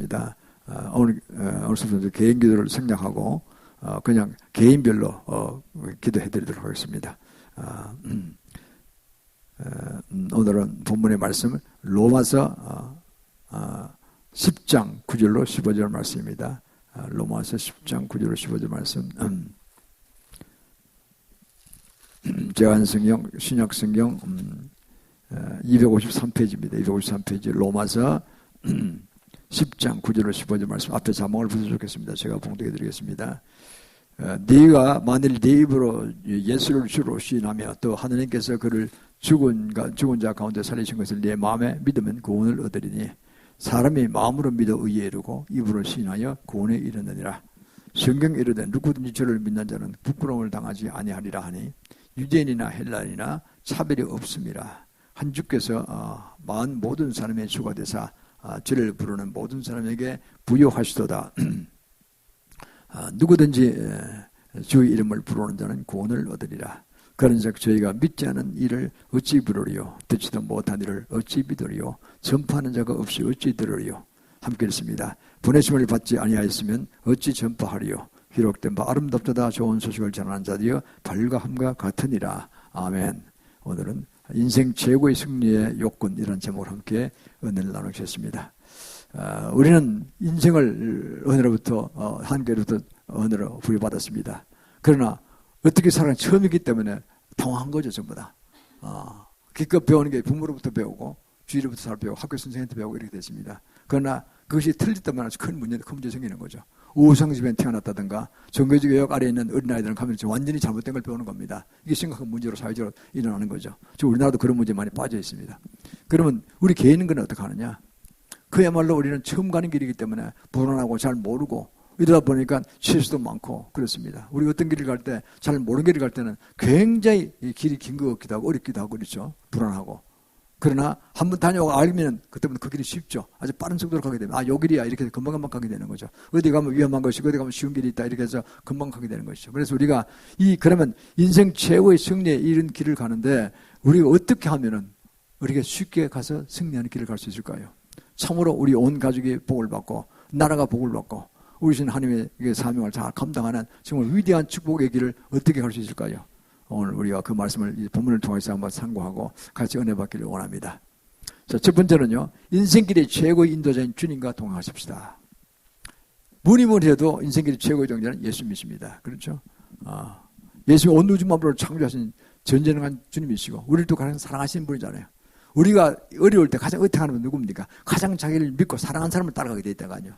하겠습니다. 오늘부터 개인 기도를 생략하고 그냥 개인별로 기도해 드리도록 하겠습니다. 오늘은 본문의 말씀은 로마서 10장 9절로 15절 말씀입니다. 로마서 10장 9절로 15절 말씀. 제한성경 신약성경 253페이지입니다. 253페이지 로마서 10장 9절로 15절 말씀. 앞에 자막을 붙여 좋겠습니다. 제가 봉독해 드리겠습니다. 네가 만일 네 입으로 예수를 주로 시인하며 또 하느님께서 그를 죽은 자 가운데 살리신 것을 네 마음에 믿으면 구원을 얻으리니 사람이 마음으로 믿어 의에 이르고 입으로 시인하여 구원에 이르느니라. 성경에 이르되 누구든지 저를 믿는 자는 부끄러움을 당하지 아니하리라 하니 유대인이나 헬라인이나 차별이 없음이라. 한 주께서 모든 사람의 주가 되사 저를 부르는 모든 사람에게 부여하시도다. 누구든지 주의 이름을 부르는 자는 구원을 얻으리라. 그런즉 저희가 믿지 않은 일을 어찌 부르리요? 듣지도 못한 일을 어찌 믿으리요? 전파하는 자가 없이 어찌 들으리요? 함께 읽습니다. 보내심을 받지 아니하였으면 어찌 전파하리요? 기록된 바 아름답도다 좋은 소식을 전하는 자들이여 발과함과 같으니라. 아멘. 오늘은 인생 최고의 승리의 요건이라는 제목을 함께 은혜를 나누겠습니다. 우리는 인생을 은혜로부터 하나님께로부터 은혜로 부여받았습니다. 그러나 어떻게 살아가 처음이기 때문에 당황한 거죠, 전부 다. 기껏 배우는 게 부모로부터 배우고 주위로부터 잘 배우고 학교 선생님한테 배우고 이렇게 됐습니다. 그러나 그것이 틀렸다면 아주 큰 문제 생기는 거죠. 우상집에 태어났다든가 종교적 외역 아래에 있는 어린아이들은 가면 완전히 잘못된 걸 배우는 겁니다. 이게 심각한 문제로 사회적으로 일어나는 거죠. 지금 우리나라도 그런 문제에 많이 빠져 있습니다. 그러면 우리 개인은 어떻게 하느냐? 그야말로 우리는 처음 가는 길이기 때문에 불안하고 잘 모르고 이러다 보니까 실수도 많고 그렇습니다. 우리 어떤 길을 갈 때 잘 모르는 길을 갈 때는 굉장히 길이 긴 것 같기도 하고 어렵기도 하고 그렇죠. 불안하고. 그러나 한번 다녀오고 알면 그때부터 그 길이 쉽죠. 아주 빠른 속도로 가게 되면 요 길이야 이렇게 금방금방 가게 되는 거죠. 어디 가면 위험한 것이고 어디 가면 쉬운 길이 있다 이렇게 해서 금방 가게 되는 것이죠. 그래서 우리가 그러면 인생 최고의 승리에 이른 길을 가는데 우리가 어떻게 하면은 우리가 쉽게 가서 승리하는 길을 갈 수 있을까요? 참으로 우리 온 가족이 복을 받고 나라가 복을 받고 우리 신 하나님의 사명을 잘 감당하는 정말 위대한 축복의 길을 어떻게 갈 수 있을까요? 오늘 우리가 그 말씀을 이 본문을 통해서 한번 참고하고 같이 은혜 받기를 원합니다. 자, 첫 번째는요. 인생길의 최고의 인도자인 주님과 동행하십시다. 뭐니 해도 인생길의 최고의 동행자는 예수님이십니다. 그렇죠? 예수님이 온 우주 만물을 창조하신 전지전능한 주님이시고 우리를 또 가장 사랑하시는 분이잖아요. 우리가 어려울 때 가장 어떻게 하는 분 누굽니까? 가장 자기를 믿고 사랑하는 사람을 따라가게 돼 있다가 아니요.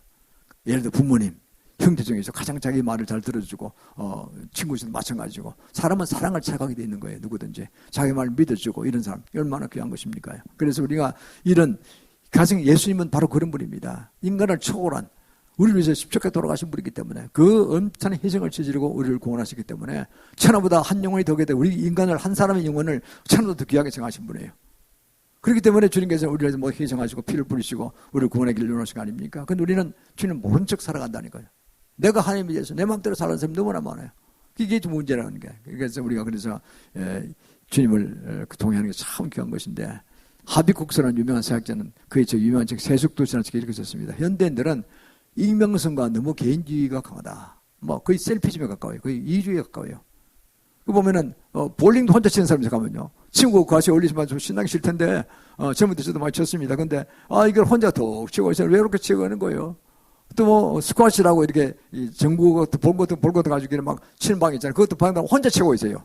예를 들어 부모님, 형제 중에서 가장 자기 말을 잘 들어주고 친구 중에서 마찬가지고 사람은 사랑을 찾아가게 돼 있는 거예요. 누구든지 자기 말을 믿어주고 이런 사람 얼마나 귀한 것입니까? 그래서 우리가 이런 가정 예수님은 바로 그런 분입니다. 인간을 초월한 우리를 위해서 십자가에 돌아가신 분이기 때문에 그 엄청난 희생을 저지르고 우리를 구원하시기 때문에 천하보다 한 영혼이 더 귀하다. 우리 인간을 한 사람의 영혼을 천하보다 더 귀하게 정하신 분이에요. 그렇기 때문에 주님께서 우리를 뭐 희생하시고 피를 뿌리시고 우리를 구원의 길을 열어놓으신 거 아닙니까? 근데 우리는 주님 모른 척 살아간다니까요. 내가 하나님에 대해서 내 마음대로 살아가는 사람이 너무나 많아요. 이게 좀 문제라는 게. 그래서 우리가 주님을 동행하는 게 참 귀한 것인데 하비쿡스라는 유명한 사학자는 그의 유명한 책 세속도시라는 책에 이렇게 썼습니다. 현대인들은 익명성과 너무 개인주의가 강하다. 거의 셀피즘에 가까워요. 거의 이주의에 가까워요. 그 보면은 볼링도 혼자 치는 사람이 가면요. 친구 같이 어울리지만 좀 신나기 싫을 텐데 젊은 때 저도 많이 쳤습니다. 근데 이걸 혼자 톡 치고 있어요. 왜 그렇게 치고 하는 거예요? 또 스쿼시라고 이렇게 전구 볼 것도 가지고 막 치는 방이 있잖아요. 그것도 방에 혼자 치고 있어요.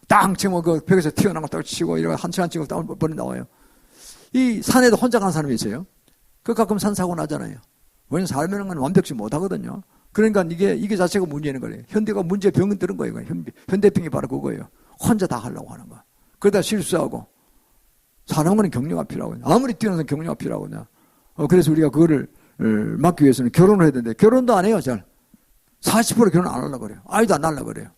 땅 치면 그 벽에서 튀어나온 거 딱 치고 이러고 한 시간 치고 딱 번에 나와요. 이 산에도 혼자 가는 사람이 있어요. 그 가끔 산사고 나잖아요. 왜냐면 살면은 건 완벽치 못하거든요. 그러니까 이게 자체가 문제는 거예요. 현대가 문제 병은 들은 거예요. 현대병이 바로 그거예요. 혼자 다 하려고 하는 거. 그러다 실수하고 사람은 격려가 필요하거든요. 아무리 뛰어난 격려가 필요하거든요. 그래서 우리가 그거를 막기 위해서는 결혼을 해야 되는데 결혼도 안 해요. 잘 40% 결혼 안 하려고 그래요. 아이도 안 낳으려고 그래요.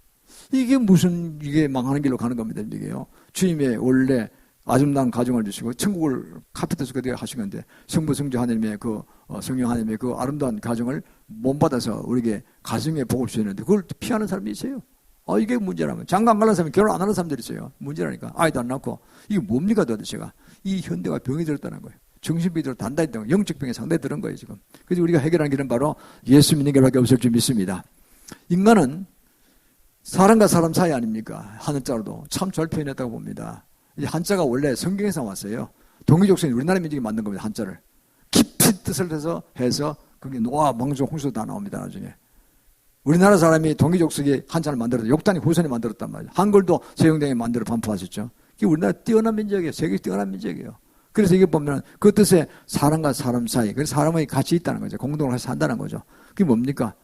이게 망하는 길로 가는 겁니다. 이게요. 주님의 원래 아름다운 가정을 주시고 천국을 카페트에서 그대로 하신 건데 성부 성자 하나님의 성령 하나님의 그 아름다운 가정을 몸받아서 우리에게 가정의 복을 주셨는데 그걸 피하는 사람이 있어요. 이게 문제라면 장가 안 가는 사람이 결혼 안 하는 사람들이 있어요. 문제라니까. 아이도 안 낳고 이게 뭡니까 도대체가. 이 현대가 병이 들었다는 거예요. 정신병이 단단히 든 영적 병에 상당히 들은 거예요, 지금. 그래서 우리가 해결하는 길은 바로 예수 믿는 게밖에 없을 줄 믿습니다. 인간은 사람과 사람 사이 아닙니까? 하늘자로도 참 잘 표현했다고 봅니다. 이 한자가 원래 성경에서 왔어요. 동이족성이 우리나라 민족이 만든 겁니다, 한자를. 깊이 뜻을 해서 그게 노아, 망조, 홍수 다 나옵니다, 나중에. 우리나라 사람이 동이족성이 한자를 만들었다. 욕단이 후손이 만들었단 말이에요. 한글도 세종대왕이 만들어 반포하셨죠. 이게 우리나라 뛰어난 민족이에요. 세계 뛰어난 민족이에요. 그래서 이게 보면 그 뜻에 사람과 사람 사이, 그래서 사람이 같이 있다는 거죠. 공동으로 같이 산다는 거죠. 그게 뭡니까?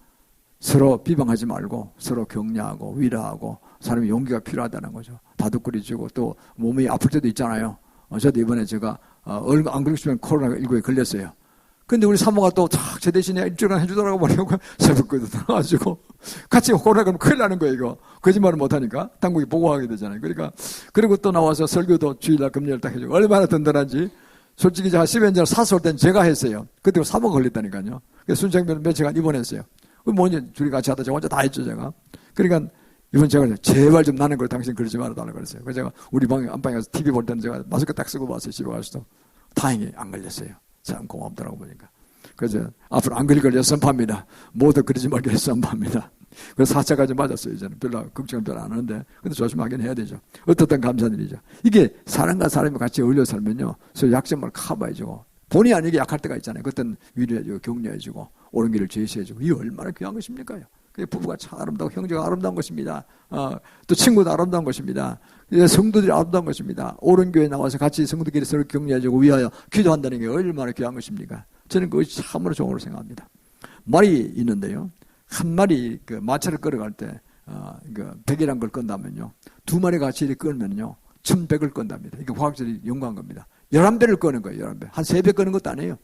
서로 비방하지 말고 서로 격려하고 위로하고 사람이 용기가 필요하다는 거죠. 다독거리 주고 또 몸이 아플 때도 있잖아요. 저도 이번에 제가 안 걸리시면 코로나19에 걸렸어요. 근데 우리 사모가 또 제 대신에 일주일간 해주더라고 보려고 새벽까지 들어가지고 같이 코로나 그러면 큰일 나는 거예요, 이거. 거짓말을 못하니까 당국이 보고하게 되잖아요. 그러니까 그리고 또 나와서 설교도 주일날 금요일 딱 해주고 얼마나 든든한지. 솔직히 제가 10년 전에 사서 올 때는 제가 했어요. 그때 사모가 걸렸다니까요. 그래서 순창병원 며칠간 입원했어요. 먼저 둘이 같이 하다 제가 혼자 다 했죠, 제가. 그러니까 이번 제가 제발 좀 나는 걸 당신 그러지 말아달라고 그랬어요. 그래서 제가 우리 안방에 가서 TV 볼 때는 제가 마스크 딱 쓰고 봤어요, 집에 가서도. 다행히 안 걸렸어요. 참 고맙더라고 보니까. 그래서 앞으로 안 걸릴 걸 선포합니다. 모두 그러지 말기를 선포합니다. 그래서 4차까지 맞았어요. 이제는 별로 걱정은 별로 안 하는데 근데 조심하긴 해야 되죠. 어떻든 감사한 일이죠. 이게 사람과 사람이 같이 어울려 살면요, 서로 약점을 커버해주고 본의 아니게 약할 때가 있잖아요. 그때는 위로해주고 격려해주고 옳은 길을 제시해주고 이게 얼마나 귀한 것입니까? 부부가 참 아름다고 형제가 아름다운 것입니다. 또 친구도 아름다운 것입니다. 성도들이 아름다운 것입니다. 옳은 교회에 나와서 같이 성도끼리 서로 격려해주고 위하여 기도한다는 게 얼마나 귀한 것입니까? 저는 그것이 참으로 좋은 걸 생각합니다. 말이 있는데요. 한 마리 그 마차를 끌어갈 때 100이란 걸 끈다면요, 두 마리 같이 이렇게 끌면요 1100을 끈답니다. 이게 과학적으로 연구한 겁니다. 11배를 끄는 거예요. 11배. 한 3배 끄는 것도 아니에요.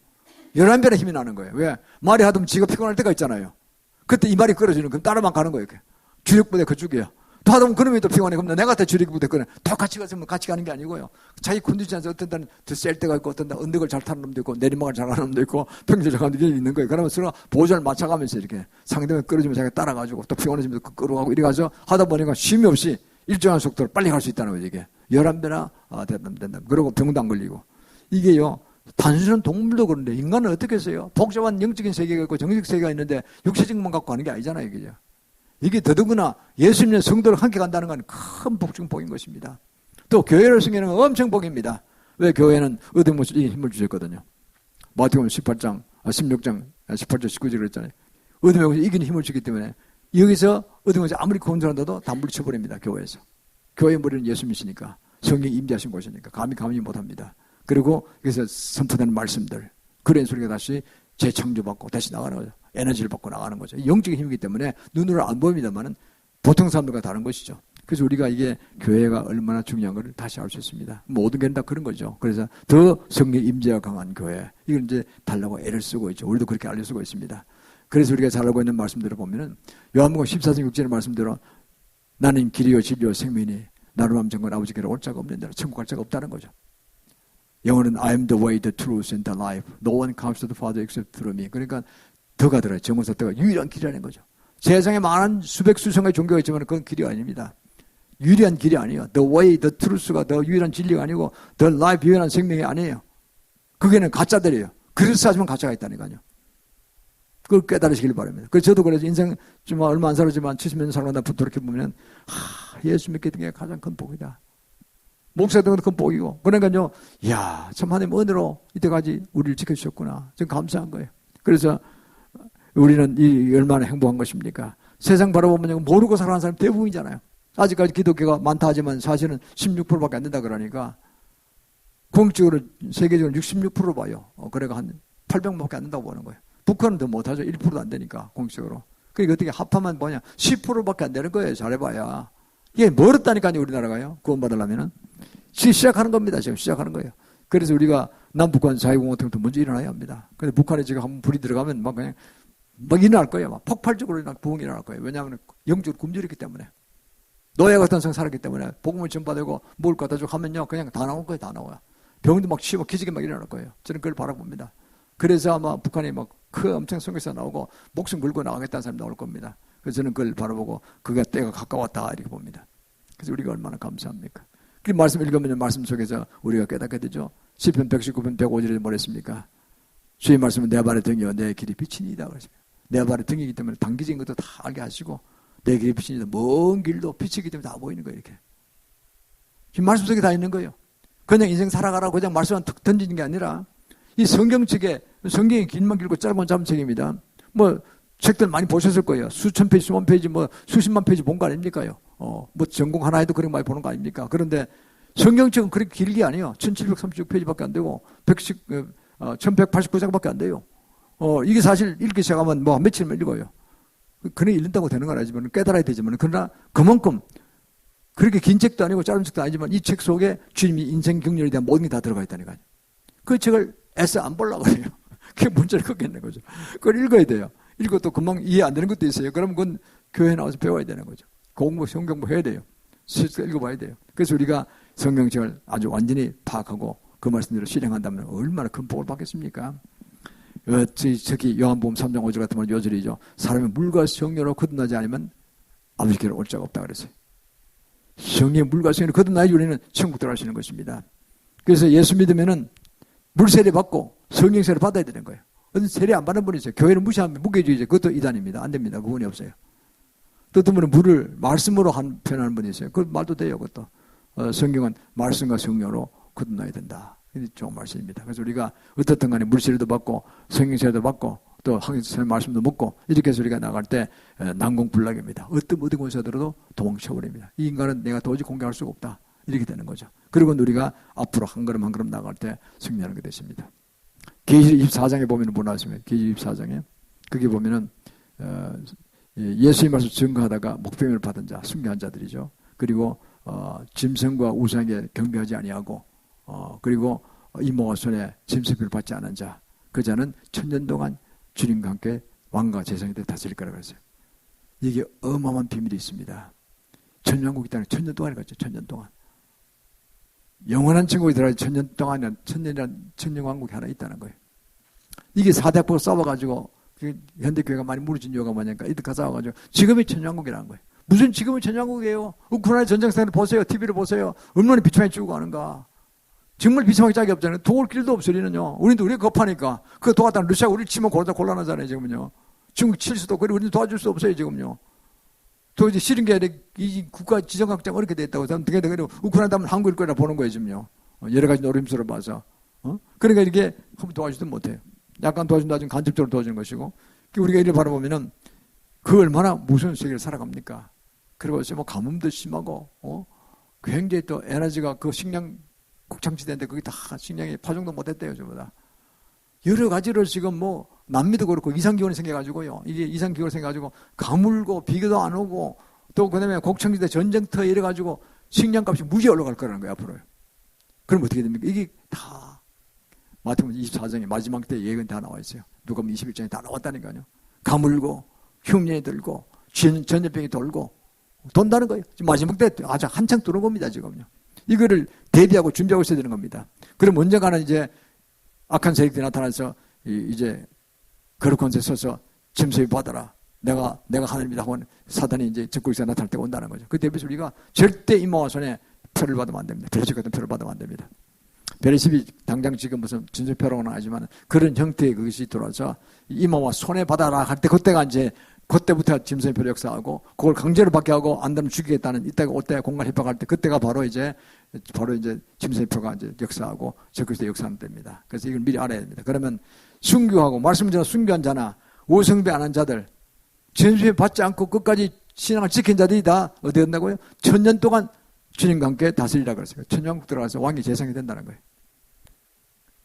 11배나 힘이 나는 거예요. 왜? 말이 하다면 지가 피곤할 때가 있잖아요. 그때 이 말이 끌어주는, 그럼 따라만 가는 거예요. 주력부대 그쪽이에요. 또 하다보면 그놈이 또 피곤해. 그럼 내가 또 주력부대 그래. 다 같이 갔으면 같이 가는 게 아니고요. 자기 컨디션에서 어떤 때는 더 셀 때가 있고, 어떤 때는 언덕을 잘 타는 놈도 있고, 내리막을 잘 가는 놈도 있고, 평지를 잘 가는 놈도 있는 거예요. 그러면 서로 보조를 맞춰가면서 이렇게 상대방 끌어주면 자기가 따라가지고, 또 피곤해지면 끌어가고 이래 가서 하다 보니까 쉼이 없이 일정한 속도로 빨리 갈 수 있다는 거죠, 이게. 11배나 된다. 그리고 병도 안 걸리고. 이게요, 단순한 동물도 그런데 인간은 어떻게 했어요? 복잡한 영적인 세계가 있고 정신적 세계가 있는데 육체적만 갖고 가는 게 아니잖아요, 그죠? 이게 더더구나 예수님의 성도를 함께 간다는 건 큰 복인 것입니다. 또 교회를 섬기는 건 엄청 복입니다. 왜? 교회는 어둠의 힘을 주셨거든요. 마태복음 16장 18절 19절 그랬잖아요. 어둠의 것이 이기는 힘을 주기 때문에 여기서 어둠의 것이 아무리 건전한데도 다 물리쳐버립니다. 교회에서. 교회의 머리는 예수님이시니까, 성령이 임재하신 곳이니까 감히 못합니다. 그리고 여기서 선포되는 말씀들, 그런 소리가 다시 재창조받고 다시 나가는 거죠. 에너지를 받고 나가는 거죠. 영적인 힘이기 때문에 눈으로 안 보입니다만은 보통 사람들과 다른 것이죠. 그래서 우리가 이게 교회가 얼마나 중요한 걸 다시 알 수 있습니다. 모든 게 다 그런 거죠. 그래서 더 성령 임재가 강한 교회, 이걸 이제 달라고 애를 쓰고 있죠. 우리도 그렇게 알려쓰고 있습니다. 그래서 우리가 잘 알고 있는 말씀들을 보면은 요한복음 14장 6절의 말씀대로 나는 길이요 진리요 생명이니 나로 하면 정말 아버지께로 올 자가 없는 데라, 천국 갈 자가 없다는 거죠. 영어는 I am the way, the truth, and the life. No one comes to the Father except through me. 그러니까 더가 들어요. 정원서 더가 유일한 길이라는 거죠. 세상에 많은 수백 수성의 종교가 있지만 그건 길이 아닙니다. 유일한 길이 아니에요. The way, the truth가 더 유일한 진리가 아니고 the life, 유일한 생명이 아니에요. 그게는 가짜들이에요. 그래서 하지만 가짜가 있다니까요. 그걸 깨달으시길 바랍니다. 그래서 저도 그래서 인생 좀 얼마 안 살았지만 70년 살고 돌이켜보면 예수 믿게 된 게 가장 큰 복이다. 목사들은 큰 복이고. 그러니까요, 이야, 참 하나님 은혜로 이때까지 우리를 지켜주셨구나. 좀 감사한 거예요. 그래서 우리는 이 얼마나 행복한 것입니까? 세상 바라보면 모르고 살아가는 사람이 대부분이잖아요. 아직까지 기독교가 많다 하지만 사실은 16%밖에 안 된다 그러니까 공적으로 세계적으로 66% 봐요. 그래가 한 800만밖에 안 된다고 보는 거예요. 북한은 더 못하죠. 1%도 안 되니까 공식적으로. 그러니까 어떻게 합하면 뭐냐, 10%밖에 안 되는 거예요. 잘해봐야. 이게 멀었다니까요, 우리나라가요. 구원받으려면은. 시작하는 겁니다. 지금 시작하는 거예요. 그래서 우리가 남북한 자유공화국도 먼저 일어나야 합니다. 근데 북한에 지금 한번 불이 들어가면 막 그냥 막 일어날 거예요. 막 폭발적으로 부흥이 일어날 거예요. 왜냐하면 영적으로 굶주렸기 때문에. 노예 같은 성 살았기 때문에 복음을 전파되고 뭘 갖다 주고 하면요, 그냥 다 나올 거예요. 다 나와요. 병도 막 치고 기적이 막 일어날 거예요. 저는 그걸 바라봅니다. 그래서 아마 북한이 막 엄청 선교사 나오고 목숨 걸고 나가겠다는 사람이 나올 겁니다. 그래서 저는 그걸 바라보고 그가 때가 가까웠다 이렇게 봅니다. 그래서 우리가 얼마나 감사합니까? 그 말씀 읽으면 말씀 속에서 우리가 깨닫게 되죠. 시편 119편 105절에 뭐랬습니까? 주의 말씀은 내 발의 등이요 내 길이 빛이니이다 그랬습니다. 내 발의 등이기 때문에 단기적인 것도 다 알게 하시고 내 길이 빛이니이다. 먼 길도 빛이기 때문에 다 보이는 거예요. 이렇게. 지금 말씀 속에 다 있는 거예요. 그냥 인생 살아가라고 그냥 말씀만 툭 던지는 게 아니라 이 성경책에 성경이 길면 길고 짧은 짧은 책입니다. 뭐 책들 많이 보셨을 거예요. 수천 페이지, 수만 페이지, 뭐 수십만 페이지 본 거 아닙니까요? 뭐 전공 하나 해도 그렇게 많이 보는 거 아닙니까? 그런데 성경책은 그렇게 길게 아니에요. 1736페이지밖에 안 되고 1189장밖에 안 돼요. 이게 사실 읽기 시작하면 뭐 며칠만 읽어요. 그냥 읽는다고 되는 건 아니지만 깨달아야 되지만 그러나 그만큼 그렇게 긴 책도 아니고 짧은 책도 아니지만 이 책 속에 주님이 인생 경륜에 대한 모든 게 다 들어가 있다니까요. 그 책을 애써 안 보려고 해요. 그게 문제를 걷겠는 거죠. 그걸 읽어야 돼요. 읽고 또 금방 이해 안 되는 것도 있어요. 그러면 그건 교회에 나와서 배워야 되는 거죠. 공부, 성경부 해야 돼요. 실제로 읽어봐야 돼요. 그래서 우리가 성경책을 아주 완전히 파악하고 그 말씀대로 실행한다면 얼마나 큰 복을 받겠습니까? 특히 요한복음 3장 5절 같은 건 요절이죠. 사람이 물과 성령으로 거듭나지 않으면 아버지께로 올 자가 없다 그랬어요. 성령의 물과 성령으로 거듭나야지 우리는 천국 들어가시는 것입니다. 그래서 예수 믿으면은 물세례 받고 성령세례 받아야 되는 거예요. 어떤 세례 안 받는 분이 있어요. 교회를 무시하면 무교주의죠. 그것도 이단입니다. 안 됩니다. 그분이 없어요. 또 어떤 분은 물을 말씀으로 표현하는 분이 있어요. 그 말도 돼요. 그것도. 성경은 말씀과 성령으로 거듭나야 된다. 이게 좋은 말씀입니다. 그래서 우리가 어떻든 간에 물세례도 받고 성령세례도 받고 또 하나님의 말씀도 먹고 이렇게 해서 우리가 나갈 때 난공불락입니다. 어떤 곳에 들어도 도망쳐버립니다. 이 인간은 내가 도저히 공격할 수가 없다. 이렇게 되는 거죠. 그리고 우리가 앞으로 한 걸음 한 걸음 나갈 때 승리하는 게 됐습니다. 계시록 24장에 보면 뭐 나왔습니까? 계시록 24장에 거기 보면은 예수의 말씀 증거하다가 목배임을 받은 자, 순교한 자들이죠. 그리고 짐승과 우상에 경배하지 아니하고 그리고 이모와 손에 짐승표를 받지 않은 자, 그 자는 천년 동안 주님과 함께 왕과 제사장이 되어 다스릴 거라고 했어요. 이게 어마어마한 비밀이 있습니다. 천년국이 있다는 천년 동안에 갔죠. 천년 동안. 영원한 천국이 들어가지 천년 동안에 천년이란 천년왕국이 하나 있다는 거예요. 이게 사대포 싸워가지고 현대교회가 많이 무너진 이유가 뭐냐니까 이들 싸워가지고 지금이 천년왕국이라는 거예요. 무슨 지금은 천년왕국이에요. 우크라이나 전쟁생을 보세요. TV를 보세요. 얼마나 비참하게 죽고 가는가. 정말 비참하게 짝이 없잖아요. 도울 길도 없어 우리는요. 우리가 급하니까 그거 도왔다는 러시아가 우리를 치면 곤란하잖아요. 지금은요. 중국 칠 수도 없고 우리는 도와줄 수 없어요. 지금요. 또 이제 싫은 게 아니라 이 국가 지정학자가 어렵게 됐다고. 그래도 우크라이나 하면 한국일 거라 보는 거예요, 지금요. 여러 가지 노림수를 봐서. 그러니까 이렇게 한번 도와주지도 못해요. 약간 도와준다, 좀 간접적으로 도와주는 것이고. 우리가 이를 바라보면은 그 얼마나 무서운 세계를 살아갑니까? 그리고 뭐 가뭄도 심하고, 굉장히 또 에너지가 그 식량 곡창지대인데 거기 다 식량이 파종도 못했대요, 전부 다. 여러 가지로 지금 뭐 남미도 그렇고 이상기온이 생겨가지고요. 이게 이상기온이 생겨가지고 가물고 비교도 안 오고 또 그다음에 곡창지대 전쟁터 이래가지고 식량값이 무지하게 올라갈 거라는 거예요 앞으로요. 그럼 어떻게 됩니까? 이게 다 마태복음 24장에 마지막 때 예언 다 나와 있어요. 누가복음 21장에 다 나왔다니까요. 가물고 흉년이 들고 전염병이 돌고 돈다는 거예요. 지금 마지막 때 아주 한창 들어온 겁니다 지금요. 이거를 대비하고 준비하고 있어야 되는 겁니다. 그럼 언젠가는 이제 악한 세력들이 나타나서 이제 거룩한 데 서서 짐승이 받아라. 내가 하나님이다 하고 사단이 이제 적국에서 나타날 때가 온다는 거죠. 그 대비해서 우리가 절대 이모와 손에 표를 받으면 안 됩니다. 베레십 같은 표를 받으면 안 됩니다. 베레십이 당장 지금 무슨 진술표라고는 하지만 그런 형태의 그것이 들어와서 이모와 손에 받아라 할 때 그때부터 짐승의 표를 역사하고 그걸 강제로 받게 하고 안 되면 죽이겠다는 이때가 올때 공간 협박할 때 그때가 바로 이제 짐승의 표가 이제 역사하고 적그리스도 역사하는 때입니다. 그래서 이걸 미리 알아야 됩니다. 그러면 순교하고 말씀드린 순교한 자나 오성배 안 한 자들 짐승의 받지 않고 끝까지 신앙을 지킨 자들이 다 어디 된다고요? 천년 동안 주님과 함께 다스리라 그랬어요. 천년왕국 들어가서 왕이 재상이 된다는 거예요.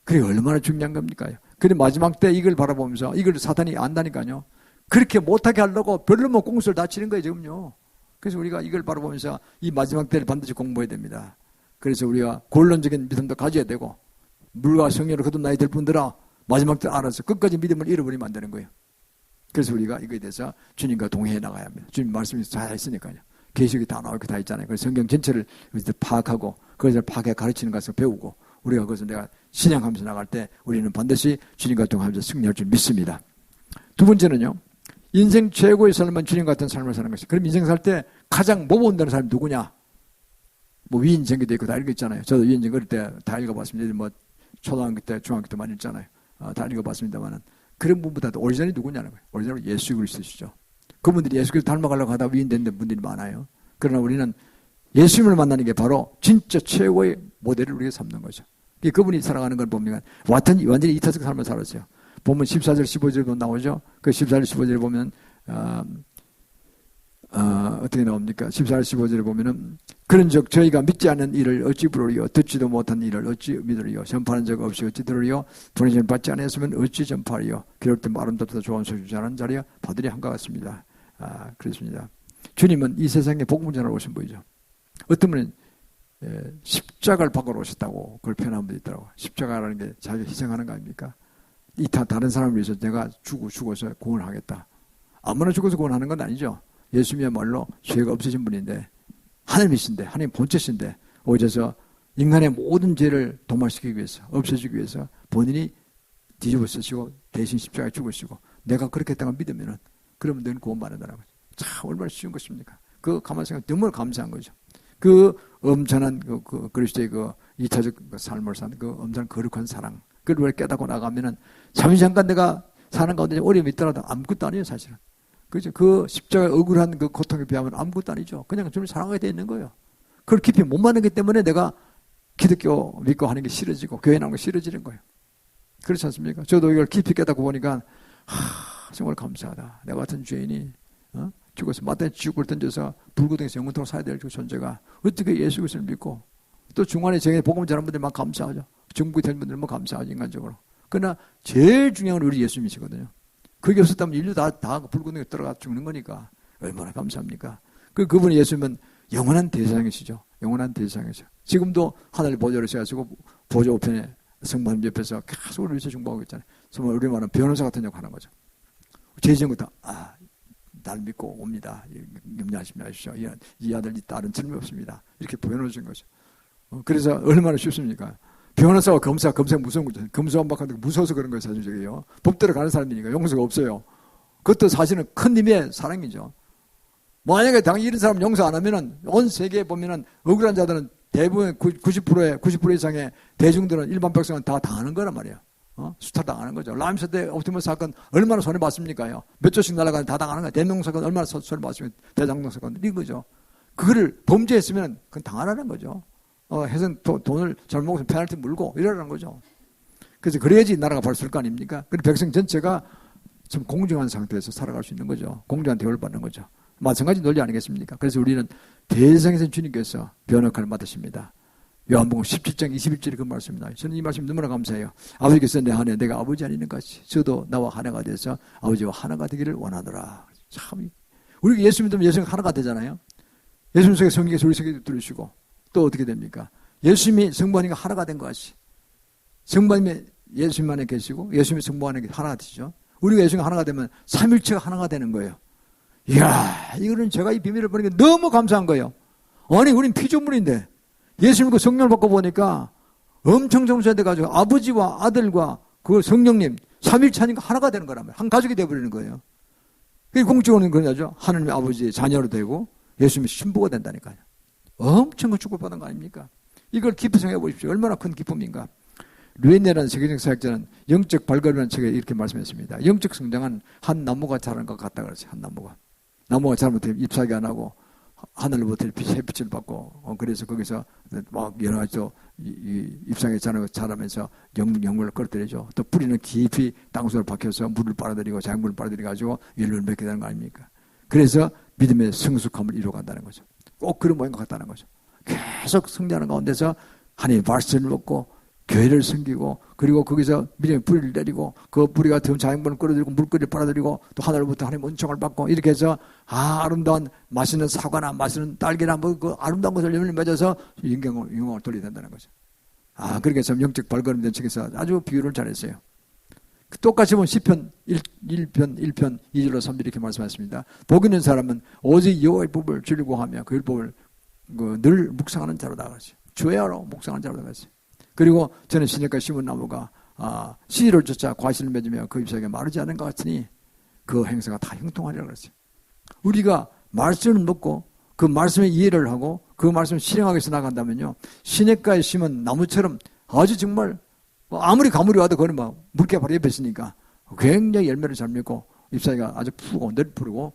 그게 얼마나 중요한 겁니까? 그래 마지막 때 이걸 바라보면서 이걸 사탄이 안다니까요. 그렇게 못하게 하려고 별로 뭐 공수를 다 치는 거예요, 지금요. 그래서 우리가 이걸 바라보면서 이 마지막 때를 반드시 공부해야 됩니다. 그래서 우리가 곤론적인 믿음도 가져야 되고, 물과 성령으로 거듭나야 될 분들아, 마지막 때 알아서 끝까지 믿음을 잃어버리면 안 되는 거예요. 그래서 우리가 이거에 대해서 주님과 동행해 나가야 합니다. 주님 말씀이 다 있으니까요. 계시록이 다 나올 게 다 있잖아요. 그래서 성경 전체를 파악하고, 그것을 파악해 가르치는 것을 배우고, 우리가 그것을 내가 신앙하면서 나갈 때 우리는 반드시 주님과 동행하면서 승리할 줄 믿습니다. 두 번째는요. 인생 최고의 삶은 주님 같은 삶을 사는 것이죠. 그럼 인생 살 때 가장 못 본다는 사람이 누구냐? 뭐 위인전기도 있고 다 읽었잖아요. 저도 위인전기 어릴 때 다 읽어봤습니다. 뭐 초등학교 때, 중학교 때 많이 읽잖아요. 다 읽어봤습니다만은. 그런 분보다도 오리지널이 누구냐는 거예요. 오리지널은 예수 그리스도시죠. 그분들이 예수 그리스도 닮아가려고 하다 위인된 분들이 많아요. 그러나 우리는 예수님을 만나는 게 바로 진짜 최고의 모델을 우리가 삼는 거죠. 그분이 살아가는 걸 보면 완전히 이타적 삶을 살았어요. 보면 14절 15절도 나오죠. 그 14절 15절에 보면 어떻게 나옵니까? 14절 15절에 보면은 그런즉 저희가 믿지 않는 일을 어찌 부르리요? 듣지도 못한 일을 어찌 믿으리요? 전파하는 적 없이 어찌 들으리요? 도내전 받지 않았으면 어찌 전파하리요? 기록된 아름답다 좋은 소식 전하는 자리야 바들이 한것 같습니다. 그렇습니다. 주님은 이 세상에 복음 전하러 오신 분이죠. 어떤 분은 십자가를 박으러 오셨다고 그걸 표현한 분이 있더라고요. 십자가라는 게 자기가 희생하는 거 아닙니까? 다른 사람을 위해서 내가 죽어서 구원하겠다. 아무나 죽어서 구원하는 건 아니죠. 예수님이야말로 죄가 없으신 분인데 하나님이신데 하나님 본체신데 오셔서 인간의 모든 죄를 도말시키기 위해서 없애주기 위해서 본인이 뒤집어 쓰시고 대신 십자가에 죽으시고 내가 그렇게 했다고 믿으면은 그러면 너는 구원받는다는 거죠. 참 얼마나 쉬운 것입니까? 그 가만 생각 너무 감사한 거죠. 그 엄청난 그리스도의 그 이타적 삶을 산 그 엄청난 거룩한 사랑 그걸 깨닫고 나가면은 잠깐 내가 사는 가운데 어려움이 있더라도 아무것도 아니에요 사실은. 그죠? 그 십자가의 억울한 그 고통에 비하면 아무것도 아니죠. 그냥 주님 사랑하게 되어 있는 거예요. 그걸 깊이 못 만나기 때문에 내가 기독교 믿고 하는 게 싫어지고 교회 나오는 게 싫어지는 거예요. 그렇지 않습니까? 저도 이걸 깊이 깨닫고 보니까 정말 감사하다. 내가 같은 죄인이 죽어서 마땅히 지옥을 던져서 불구덩이에서 영원토록 살아야 될 그 존재가 어떻게 예수 그리스도를 믿고 또 중간에 제게 복음 전하는 분들만 감사하죠. 중국이 된 분들만 감사하죠. 인간적으로. 그러나 제일 중요한 건 우리 예수님이시거든요. 그게 없었다면 인류 다 불구덩이에 들어가 죽는 거니까 얼마나 감사합니까? 그분이 예수님은 영원한 대상이시죠. 영원한 대상이죠. 지금도 하늘 보좌를 세우시고 보좌 우편에 성모님 옆에서 계속 우리 위해서 중보하고 있잖아요. 정말 우리말은 변호사 같은 역할 하는 거죠. 죄지은 것도 날 믿고 옵니다. 염려하지 마십시오. 이 아들 이 딸은 질문 없습니다. 이렇게 보여놓으신 거죠. 그래서 얼마나 쉽습니까? 변호사와 검사 무서운 거죠. 검수완박하는 게 무서워서 그런 거예요. 사실 저게요. 법대로 가는 사람이니까 용서가 없어요. 그것도 사실은 큰 힘의 사랑이죠. 만약에 당연히 이런 사람 용서 안 하면은 온 세계에 보면은 억울한 자들은 대부분 90% 이상의 대중들은 일반 백성은 다 당하는 거란 말이에요. 수탈당하는 거죠. 라임사대 옵티머스 사건 얼마나 손해봤습니까요? 몇 조씩 날아가는 다 당하는 거예요. 대명동 사건 얼마나 손해봤으면 대장동 사건 이거죠. 그거를 범죄했으면 그건 당하라는 거죠. 해서 돈을 잘못 먹으면 페널티 물고 이러라는 거죠. 그래서 그래야지 나라가 바로 설 거 아닙니까? 그리고 백성 전체가 좀 공정한 상태에서 살아갈 수 있는 거죠. 공정한 대우를 받는 거죠. 마찬가지 논리 아니겠습니까? 그래서 우리는 대성에서 주님께서 변호사를 맡으십니다. 요한복음 17장 21절에 그 말씀입니다. 저는 이 말씀 너무나 감사해요. 아버지께서 내 안에 내가 아버지 아니는 같이 저도 나와 하나가 돼서 아버지와 하나가 되기를 원하노라. 참 우리 예수 믿으면 예수가 하나가 되잖아요. 예수님 속에 성령께서 우리 속에 들으시고 또 어떻게 됩니까? 예수님이 성부하니까 하나가 된 것이 성부님이 예수님 안에 계시고 예수님이 성부 안에 하나가 되시죠. 우리가 예수님과 하나가 되면 삼일체가 하나가 되는 거예요. 이야 이거는 제가 이 비밀을 보니까 너무 감사한 거예요. 아니 우린 피조물인데 예수님 그 성령을 받고 보니까 엄청 정수해가지고 아버지와 아들과 그 성령님 삼일체니까 하나가 되는 거란 말이에요. 한 가족이 되어버리는 거예요. 그게 공적으로는 그러죠. 하느님 아버지의 자녀로 되고 예수님의 신부가 된다니까요. 엄청 축복받은 거 아닙니까? 이걸 깊이 생각해 보십시오. 얼마나 큰 기쁨인가. 류엔네라는 세계적 사역자는 영적 발걸음이라는 책에 이렇게 말씀했습니다. 영적 성장은 한 나무가 자라는 것 같다 그랬어요. 한 나무가 자라면 잎사귀 안 하고 하늘로부터 햇빛을 받고 그래서 거기서 막 여러 가지 잎사귀 자라면서 영물을 끌어들이죠. 또 뿌리는 깊이 땅속으로 박혀서 물을 빨아들이고 작물을 빨아들여가지고 열매를 맺게 되는 거 아닙니까? 그래서 믿음의 성숙함을 이루어간다는 거죠. 꼭 그런 모양인 것 같다는 거죠. 계속 성장하는 가운데서 하나님의 말씀을 먹고 교회를 섬기고 그리고 거기서 믿음의 뿌리를 내리고 그 뿌리가 더 자연분을 끌어들이고 물거리를 빨아들이고 또 하늘로부터 하나님의 은총을 받고 이렇게 해서 아름다운 맛있는 사과나 맛있는 딸기나 뭐 그 아름다운 것을 열매를 맺어서 영광을 돌리게 된다는 거죠. 그렇게 해서 영적 발걸음 된 책에서 아주 비유를 잘했어요. 똑같이 보면 시편 1편 2절로 3절 이렇게 말씀하셨습니다. 복 있는 사람은 오직 여호와의 법을 즐기고 하며 그 율법을 늘 묵상하는 자로다 그랬어요. 주야로 묵상하는 자로다 그랬어요. 그리고 저는 시냇가에 심은 나무가 씨를 쫓아 과실을 맺으며 그 잎사귀가 마르지 않은 것 같으니 그 행사가 다 형통하리라 그랬어요. 우리가 말씀을 먹고 그 말씀의 이해를 하고 그 말씀을 실행하기 위해서 나간다면요. 시냇가에 심은 나무처럼 아주 정말 아무리 가물이 와도 그거는 막 물개 바로 옆에 있으니까 굉장히 열매를 잘 맺고 잎사귀가 아주 푸고 널푸르고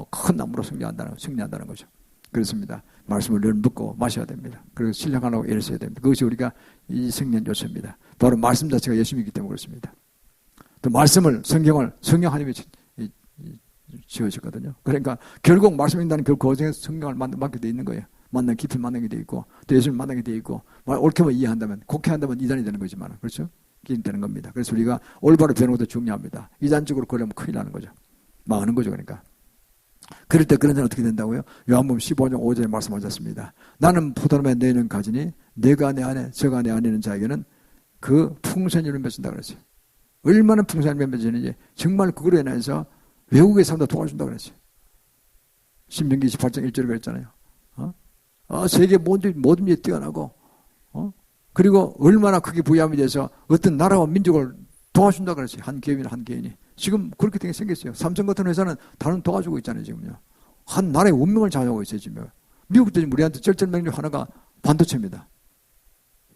큰 나무로 승리한다는 거죠. 그렇습니다. 말씀을 늘 묻고 마셔야 됩니다. 그리고 신령하라고 애를 써야 됩니다. 그것이 우리가 이 성령 요소입니다. 바로 말씀 자체가 예수님이기 때문에 그렇습니다. 또 말씀을 성경 하나님이 지어졌거든요. 그러니까 결국 말씀 읽는다는 그 과정에서 성경을 만나게 돼 있는 거예요. 만나게 깊이 만나게 돼 있고 또 예수님을 만나게 돼 있고 옳게만 이해한다면 곡해한다면 이단이 되는 거지만 그렇죠? 이단이 되는 겁니다. 그래서 우리가 올바로 배우는 것도 중요합니다. 이단적으로 그러면 큰일 나는 거죠. 망하는 거죠. 그러니까 그럴 때 그런 자는 어떻게 된다고요? 요한복음 15장 5절에 말씀하셨습니다. 나는 포도나무에 너희는 가지니 내가 내 안에 저가 내 안에 있는 자에게는 그 풍성을 맺힌다 그랬어요. 얼마나 풍성을 맺히는지 정말 그거로 인해서 외국의 사람도 도와준다 그랬어요. 신명기 28장 1절에 그랬잖아요. 세계 모든 일에 뛰어나고 그리고 얼마나 크게 부유함이 돼서 어떤 나라와 민족을 도와준다 그랬어요. 한 기업이나 한 개인이. 지금 그렇게 생겼어요. 삼성 같은 회사는 다른 도와주고 있잖아요. 지금요. 한 나라의 운명을 좌우하고 있어요. 지금. 미국도 지금 우리한테 절전명령 하나가 반도체입니다.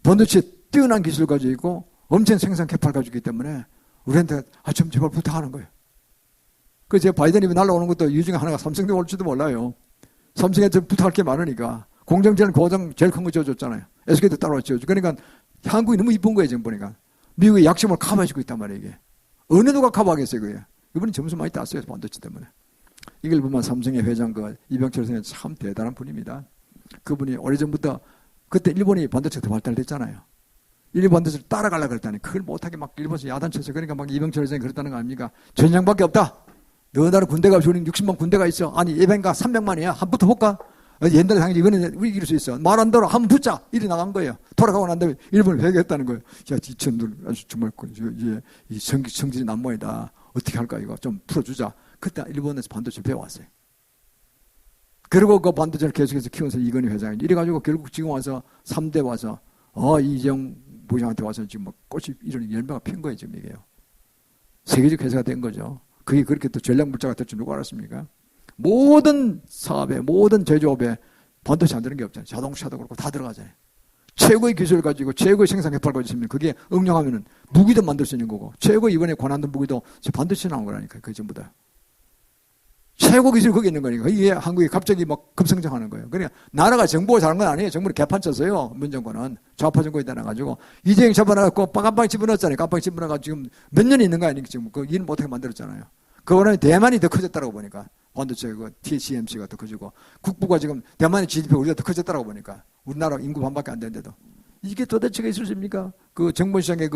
반도체 뛰어난 기술을 가지고 있고 엄청 생산 캐파를 가지고 있기 때문에 우리한테 좀 제발 부탁하는 거예요. 그 제가 바이든이 날라오는 것도 이 중에 하나가 삼성도 올지도 몰라요. 삼성한테 부탁할 게 많으니까 공정제는 고장 제일 큰 거 지어줬잖아요. SK도 따로 지어줘. 그러니까 한국이 너무 이쁜 거예요. 지금 보니까. 미국의 약점을 커버해주고 있단 말이에요. 이게. 어느 누가 커버하겠어요. 그게. 이분이 점수 많이 땄어요. 반도체 때문에. 이걸 보면 삼성의 회장 이병철 선생님 참 대단한 분입니다. 그분이 오래전부터 그때 일본이 반도체가 더 발달됐잖아요. 일본 반도체를 따라가려고 그랬다니 그걸 못하게 막 일본에서 야단쳤어요. 그러니까 막 이병철 선생님이 그랬다는 거 아닙니까? 전장밖에 없다. 너 나라 군대가 우리 60만 군대가 있어. 아니 예배인가 300만이야. 한번 붙어볼까? 옛날에 당연히 이거는 우리 이길 수 있어. 말 안 들어. 한번 붙자. 이리 나간 거예요. 돌아가고 난 다음에 일본을 회개했다는 거예요. 야, 이 천들 아주 정말 이 성질이 난모이다. 어떻게 할까 이거 좀 풀어주자. 그때 일본에서 반도체 배워왔어요. 그리고 그 반도체를 계속해서 키워서 이건희 회장이 이래가지고 결국 지금 와서 3대 와서 이재용 부장한테 와서 지금 뭐 꽃이 이런 열매가 핀 거예요. 지금 이게요. 세계적 회사가 된 거죠. 그게 그렇게 또 전략물자가 될 줄 누가 알았습니까? 모든 사업에, 모든 제조업에 반도체 안 되는 게 없잖아요. 자동차도 그렇고 다 들어가잖아요. 최고의 기술을 가지고 최고의 생산 개발을 가지고 있으면 그게 응용하면은 무기도 만들 수 있는 거고 최고 이번에 권한된 무기도 반도체 나온 거라니까요. 그 전부 다. 최고 기술이 거기 있는 거니까. 이게 한국이 갑자기 막 급성장하는 거예요. 그러니까 나라가 정부가 잘한 건 아니에요. 정부는 개판 쳤어요. 문정권은. 좌파 정권이 따라가지고. 이재용 잡아놔갖고 깜빵 집어넣었잖아요. 깜빵 집어넣어가지고 지금 몇 년이 있는 거 아니니까 지금 그 일 못하게 만들었잖아요. 그거는 대만이 더 커졌다고 보니까. 반도체 그 TSMC가 더 커지고. 국부가 지금 대만의 GDP 우리가 더 커졌다고 보니까. 우리나라 인구 반밖에 안 되는데도. 이게 도대체가 있을 수 있습니까? 그 정보시장의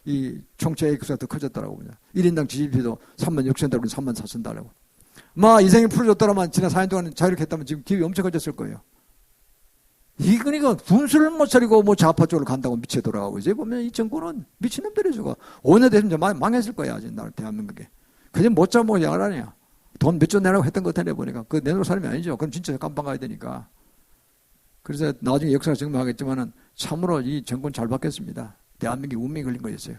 이 총체액수가 더 커졌다고 보냐. 1인당 GDP도 3만 6천 달러, 3만 4천 달러고. 이생이 풀어줬더라면 지난 4년 동안 자유롭게 했다면 지금 기업이 엄청 커졌을 거예요. 그러니까 분수를 못 차리고 좌파 쪽으로 간다고 미쳐 돌아가고 이제 보면 이 정부는 미친놈들이 저거 5년 됐으면 망했을 거야. 아직 나를 대한민국에. 그냥 못 잡아먹고 양을 하냐. 돈 몇 조 내라고 했던 것 같아 내보니까. 그거 내놓을 사람이 아니죠. 그럼 진짜 깜빵 가야 되니까. 그래서 나중에 역사가 증명하겠지만은 참으로 이 정권 잘 바뀌었습니다. 대한민국이 운명이 걸린 거였어요.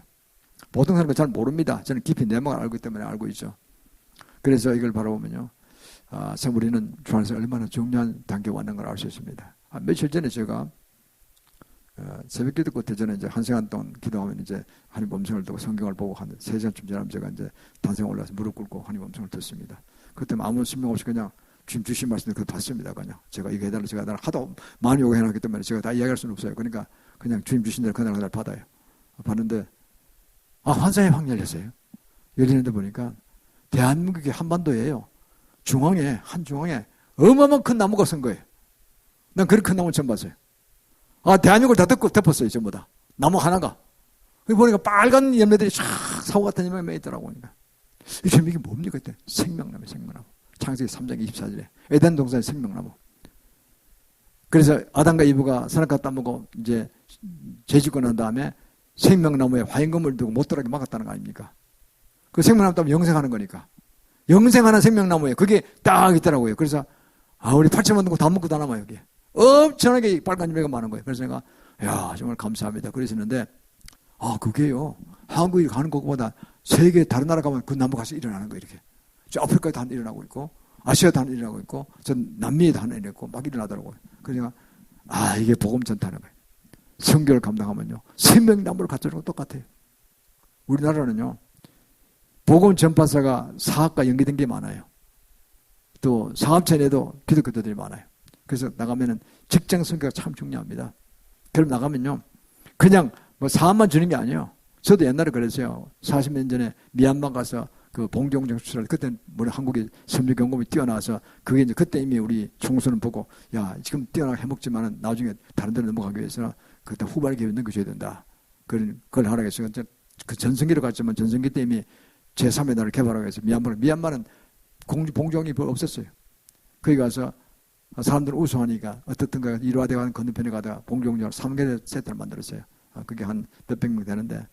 보통 사람은 잘 모릅니다. 저는 깊이 내막을 알기 때문에 알고 있죠. 그래서 이걸 바라보면요. 우리는 주 안에서 얼마나 중요한 단계에 왔는 걸 알 수 있습니다. 며칠 전에 제가 새벽 기도 끝에 저는 이제 1시간 동안 기도하면 이제 하나님 음성을 듣고 성경을 보고 한 3시간쯤 지나면 제가 이제 단상에 올라서 무릎 꿇고 하나님 음성을 듣습니다. 그때 아무 설명 없이 그냥 주신 말씀을 그걸 봤습니다. 그냥 제가 이거 해달라 제가 해달라 하도 많이 요구해놨기 때문에 제가 다 이야기할 수는 없어요. 그러니까 그냥 주님 주신 대로 그날 받아요. 봤는데 환상이 확 열렸어요. 열리는데 보니까 대한민국의 한반도예요. 한 중앙에 어마어마한 큰 나무가 선 거예요. 난 그렇게 큰 나무를 처음 봤어요. 대한민국을 다 덮었어요. 전부 다. 나무 하나가. 거기 보니까 빨간 열매들이 쫙 사고 같은 열매가 있더라고요. 이게 뭡니까? 그때 생명나무. 창세기 3장 24절에 에덴 동산의 생명나무. 그래서 아담과 이브가 선악과 따먹고 이제 죄짓고 난 다음에 생명나무에 화임금을 두고 못 들어가게 막았다는 거 아닙니까? 그 생명나무 따면 영생하는 거니까. 영생하는 생명나무에 그게 딱 있더라고요. 그래서 우리 8천만 동고 다 먹고 다 남아요. 여기. 엄청나게 빨간 열매가 많은 거예요. 그래서 내가 정말 감사합니다. 그랬었는데 그게요. 한국이 가는 것보다 세계 다른 나라 가면 그 나무 가서 일어나는 거예요. 이렇게. 저 아프리카에도 하나 일어나고 있고 아시아도 하나 일어나고 있고 전 남미에도 하나 일어나고 막 일어나더라고요. 그래서 이게 복음 전파는 거예요. 선교를 감당하면요. 생명나무를 갖다 주는 거 똑같아요. 우리나라는요. 복음 전파사가 사학과 연계된 게 많아요. 또 사업체내도 기독교들이 많아요. 그래서 나가면은 직장 선교가 참 중요합니다. 그럼 나가면요. 그냥 뭐 사업만 주는 게 아니에요. 저도 옛날에 그랬어요. 40년 전에 미얀마 가서 그 봉종정 수출할 그때 우리 한국의 섬유 경험이 뛰어나서 그게 이제 그때 이미 우리 총수는 보고 야 지금 뛰어나게 해먹지만은 나중에 다른 데로 넘어가기 위해서 그때 후발 기회를 넘겨줘야 된다. 그걸 하라고 했어요. 그 전성기로 갔지만 전성기 때 이미 제3의 나라를 개발하기 위해서 미얀마는 봉종이 없었어요. 거기 가서 사람들은 우수하니까 어떻든가 일화대관 건너편에 가다가 봉종역 3개 세트를 만들었어요. 그게 한 몇백 명 되는데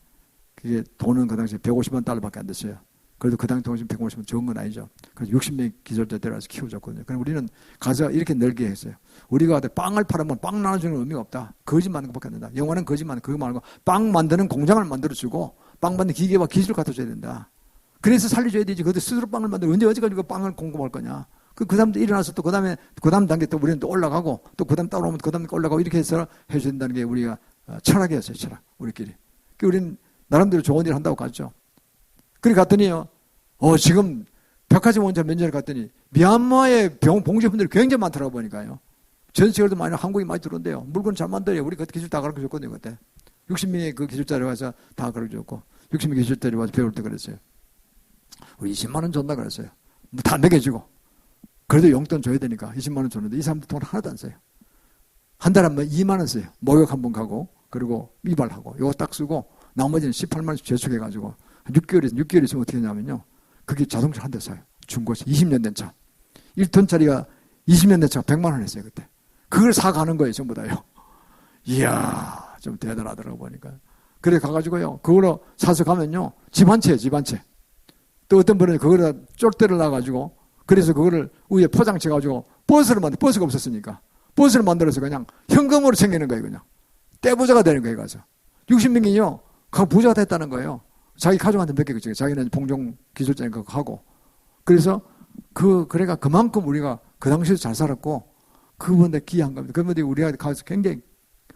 그게 돈은 그 당시에 150만 달러밖에 안 됐어요. 그래도 그 당시 돈이 150만 적은 건 아니죠. 그래서 60명의 기술자 데려와서 키워줬거든요. 그럼 우리는 가서 이렇게 넓게 했어요. 우리가 빵을 팔으면 빵 나눠주는 의미가 없다. 거짓 만드는 것밖에 안 된다. 영화는 거짓 만드는 그거 말고 빵 만드는 공장을 만들어주고 빵 만드는 기계와 기술을 갖다 줘야 된다. 그래서 살려줘야 되지. 그것도 스스로 빵을 만들어 언제까지 그 빵을 공급할 거냐. 그 다음도 일어나서 또 그 다음 단계 또 우리는 또 올라가고 또 그 다음 따라오면 그 다음 올라가고 이렇게 해서 해줘야 된다는 게 우리가 철학이었어요. 철학. 우리끼리. 우리는 나름대로 좋은 일을 한다고 갔죠. 그래 갔더니요. 지금 백화점 원자 면접을 갔더니 미얀마의 봉제품들이 굉장히 많더라고 보니까요. 전 세계에도 많이 한국이 많이 들어온대요. 물건 잘 만들어요. 우리 그때 기술 다 가르쳐 줬거든요. 그때. 60명의 그 기술자를 와서 다 가르쳐 줬고 60명의 기술자들이 와서 배울 때 그랬어요. 우리 20만 원 줬다 그랬어요. 뭐 다 매겨주고. 그래도 용돈 줘야 되니까 20만 원 줬는데 이 사람들 돈 하나도 안 써요. 한 달에 뭐 2만 원 써요. 목욕 한 번 가고 그리고 이발하고 요거 딱 쓰고 나머지는 18만 원씩 저축해가지고 6개월 있으면 어떻게 하냐면요. 그게 자동차 한 대 사요. 중고차 20년 된 차. 1톤짜리가 20년 된 차가 100만 원 했어요. 그때. 그걸 사가는 거예요. 전부 다요. 이야 좀 대단하더라고 보니까. 그래 가가지고요. 그걸로 사서 가면요. 집 한 채. 또 어떤 분은 그거를 쫄대를 놔가지고 그래서 그거를 위에 포장쳐가지고 버스가 없었으니까 버스를 만들어서 그냥 현금으로 챙기는 거예요. 그냥 떼부자가 되는 거예요. 가서 60명이요. 각 부자가 됐다는 거예요. 자기 가족한테 몇 개 그치고 자기는 봉종 기술자인 거 하고 그래서 그래가 그만큼 우리가 그 당시에도 잘 살았고 그분들 귀한 겁니다. 그분들이 우리가 가서 굉장히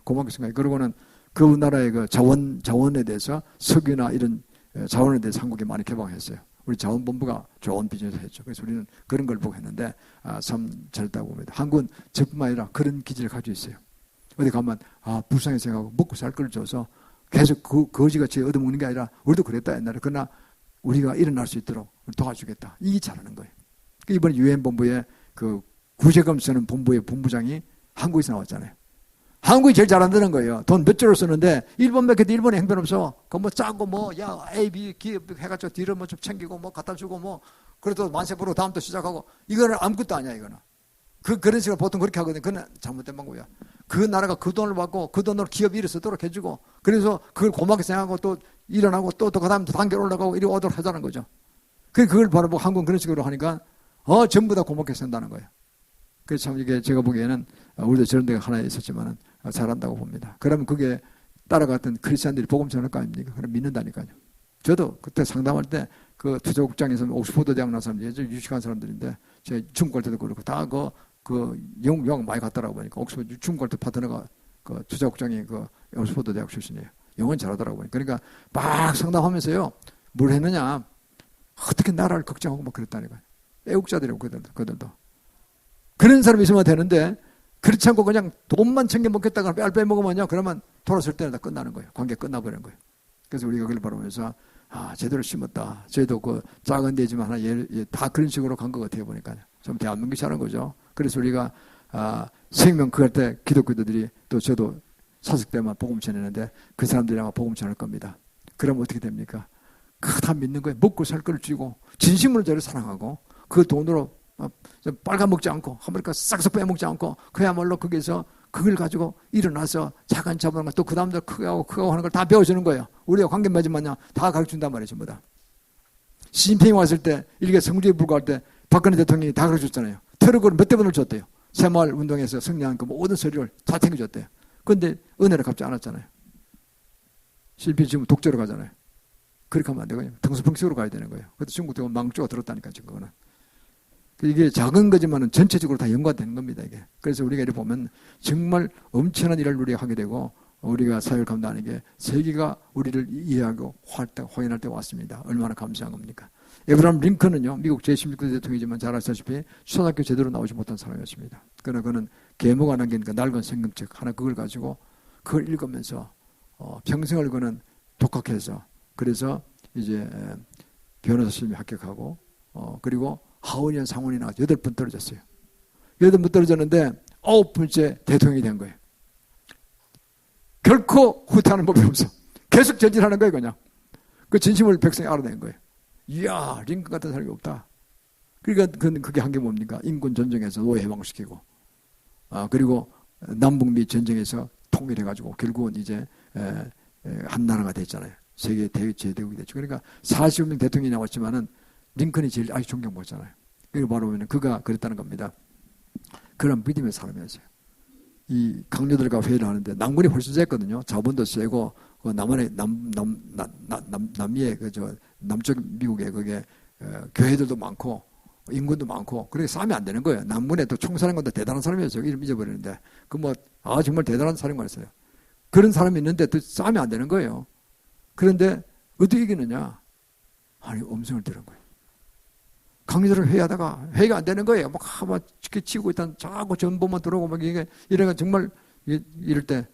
고맙게 생각해요. 그러고는 그 나라의 그 자원에 대해서 석유나 이런 자원에 대해서 한국이 많이 개방했어요. 우리 자원본부가 좋은 비즈니스 했죠. 그래서 우리는 그런 걸 보고 했는데 참 잘했다고 봅니다. 한국은 저뿐만 아니라 그런 기질을 가지고 있어요. 어디 가면 불쌍히 생각하고 먹고 살 걸 줘서 계속 거지같이 얻어먹는 게 아니라 우리도 그랬다 옛날에. 그러나 우리가 일어날 수 있도록 도와주겠다. 이게 잘하는 거예요. 이번에 유엔 본부의 그 구제금 쓰는 본부의 본부장이 한국에서 나왔잖아요. 한국이 제일 잘한다는 거예요. 돈 몇 조를 쓰는데 일본 몇 개도 일본에 형편없어. 그 뭐 짜고 A, B 기업 해가지고 뒤를 뭐 좀 챙기고 갖다 주고 그래도 만세부로 다음 또 시작하고 이거는 아무것도 아니야 이거는. 그런 식으로 보통 그렇게 하거든요. 그건 잘못된 방법이야. 그 나라가 그 돈을 받고 그 돈으로 기업이 일을 쓰도록 해주고 그래서 그걸 고맙게 생각하고 또 일어나고 또 그 다음 단계 올라가고 이렇게 오도록 하자는 거죠. 그걸 바로 보고 한국은 그런 식으로 하니까 전부 다 고맙게 산다는 거예요. 그래서 참 이게 제가 보기에는 우리도 저런 데가 하나 있었지만은 잘한다고 봅니다. 그러면 그게 따라갔던 크리스찬들이 복음 전할 거 아닙니까? 그럼 믿는다니까요. 저도 그때 상담할 때 그 투자국장에서 옥스퍼드 대학 나온 사람들이 아주 유식한 사람들인데 제가 중국 갈 때도 그렇고 다 영국 많이 갔더라고 보니까 옥스퍼드 중국 갈 때 파트너가 그 투자국장이 그 옥스퍼드 대학 출신이에요. 영어는 잘하더라고 보니까. 그러니까 막 상담하면서요. 뭘 했느냐. 어떻게 나라를 걱정하고 막 그랬다니까요. 애국자들이고 그들도. 그런 사람이 있으면 되는데 그렇지 않고 그냥 돈만 챙겨 먹겠다가 빼먹으면요. 그러면 돌아설 때는 다 끝나는 거예요. 관계 끝나버리는 거예요. 그래서 우리가 그걸 바라보면서 제대로 심었다. 저희도 그 작은 데지만 하나 다 그런 식으로 간 것 같아요. 보니까 좀 대한민국이 잘한 거죠. 그래서 우리가 생명 그할 때 기독교들이 또 저도 사석 때만 복음 전했는데 그 사람들이 아마 복음 전할 겁니다. 그러면 어떻게 됩니까? 다 믿는 거예요. 먹고 살 걸 쥐고 진심으로 저를 사랑하고 그 돈으로 빨아먹지 않고 한 번씩 싹싹 빼먹지 않고 그야말로 거기서 그걸 가지고 일어나서 자간 잡는 거 또 그 다음날 크게 하고 하는 걸 다 배워주는 거예요. 우리가 관계 맺으면요 다 가르쳐준단 말이에요. 전부 다. 시진핑이 왔을 때 일개 성주에 불과할 때 박근혜 대통령이 다 가르쳐줬잖아요. 트럭을 몇 대분을 줬대요. 새마을 운동에서 승리한 그 모든 서류를 다 챙겨줬대요. 그런데 은혜를 갚지 않았잖아요. 시진핑이 지금 독재로 가잖아요. 그렇게 하면 안 되거든요. 등수평식으로 가야 되는 거예요. 그때 중국 대원 망조가 들었다니까 지금 그거는. 이게 작은 거지만은 전체적으로 다 연관되는 겁니다, 이게. 그래서 우리가 이렇게 보면 정말 엄청난 일을 우리가 하게 되고, 우리가 사회를 감당하는 게 세계가 우리를 이해하고 확인할 때가 왔습니다. 얼마나 감사한 겁니까? 에브라함 링컨은요, 미국 제16대 대통령이지만 잘 아시다시피 초등학교 제대로 나오지 못한 사람이었습니다. 그러나 그는 계모가 남긴 그 낡은 성경책 하나 그걸 가지고 그걸 읽으면서 평생을 그는 독학해서 그래서 이제 변호사 시험에 합격하고 그리고 하원의원 상원이 나와서 8번 떨어졌어요. 8번 떨어졌는데 9번째 대통령이 된 거예요. 결코 후퇴하는 법이 없어. 계속 전진하는 거예요, 그냥. 그 진심을 백성이 알아낸 거예요. 이야, 링컨 같은 사람이 없다. 그러니까 그게 한 게 뭡니까? 인권 전쟁에서 노예 해방시키고, 그리고 남북미 전쟁에서 통일해가지고 결국은 이제 한 나라가 됐잖아요. 세계 제대국이 됐죠. 그러니까 45명 대통령이 나왔지만은 링컨이 제일 아주 존경받잖아요. 그게 바로 그가 그랬다는 겁니다. 그런 믿음의 사람이었어요. 이 강요들과 회의를 하는데 남군이 훨씬 셌거든요. 자본도 세고 남한의 남미의 남쪽 미국에 그게 교회들도 많고 인구도 많고 그렇게 싸우면 안 되는 거예요. 남군에 또 총사령관도 대단한 사람이었어요. 이름 잊어버리는데 정말 대단한 사령관이었어요. 그런 사람이 있는데 또 싸우면 안 되는 거예요. 그런데 어떻게 이기느냐? 아니 음성을 들은 거예요. 강요들을 회의하다가 회의가 안 되는 거예요. 막 치고 있다 자꾸 전보만 들어오고 막 이래가 정말 이럴 때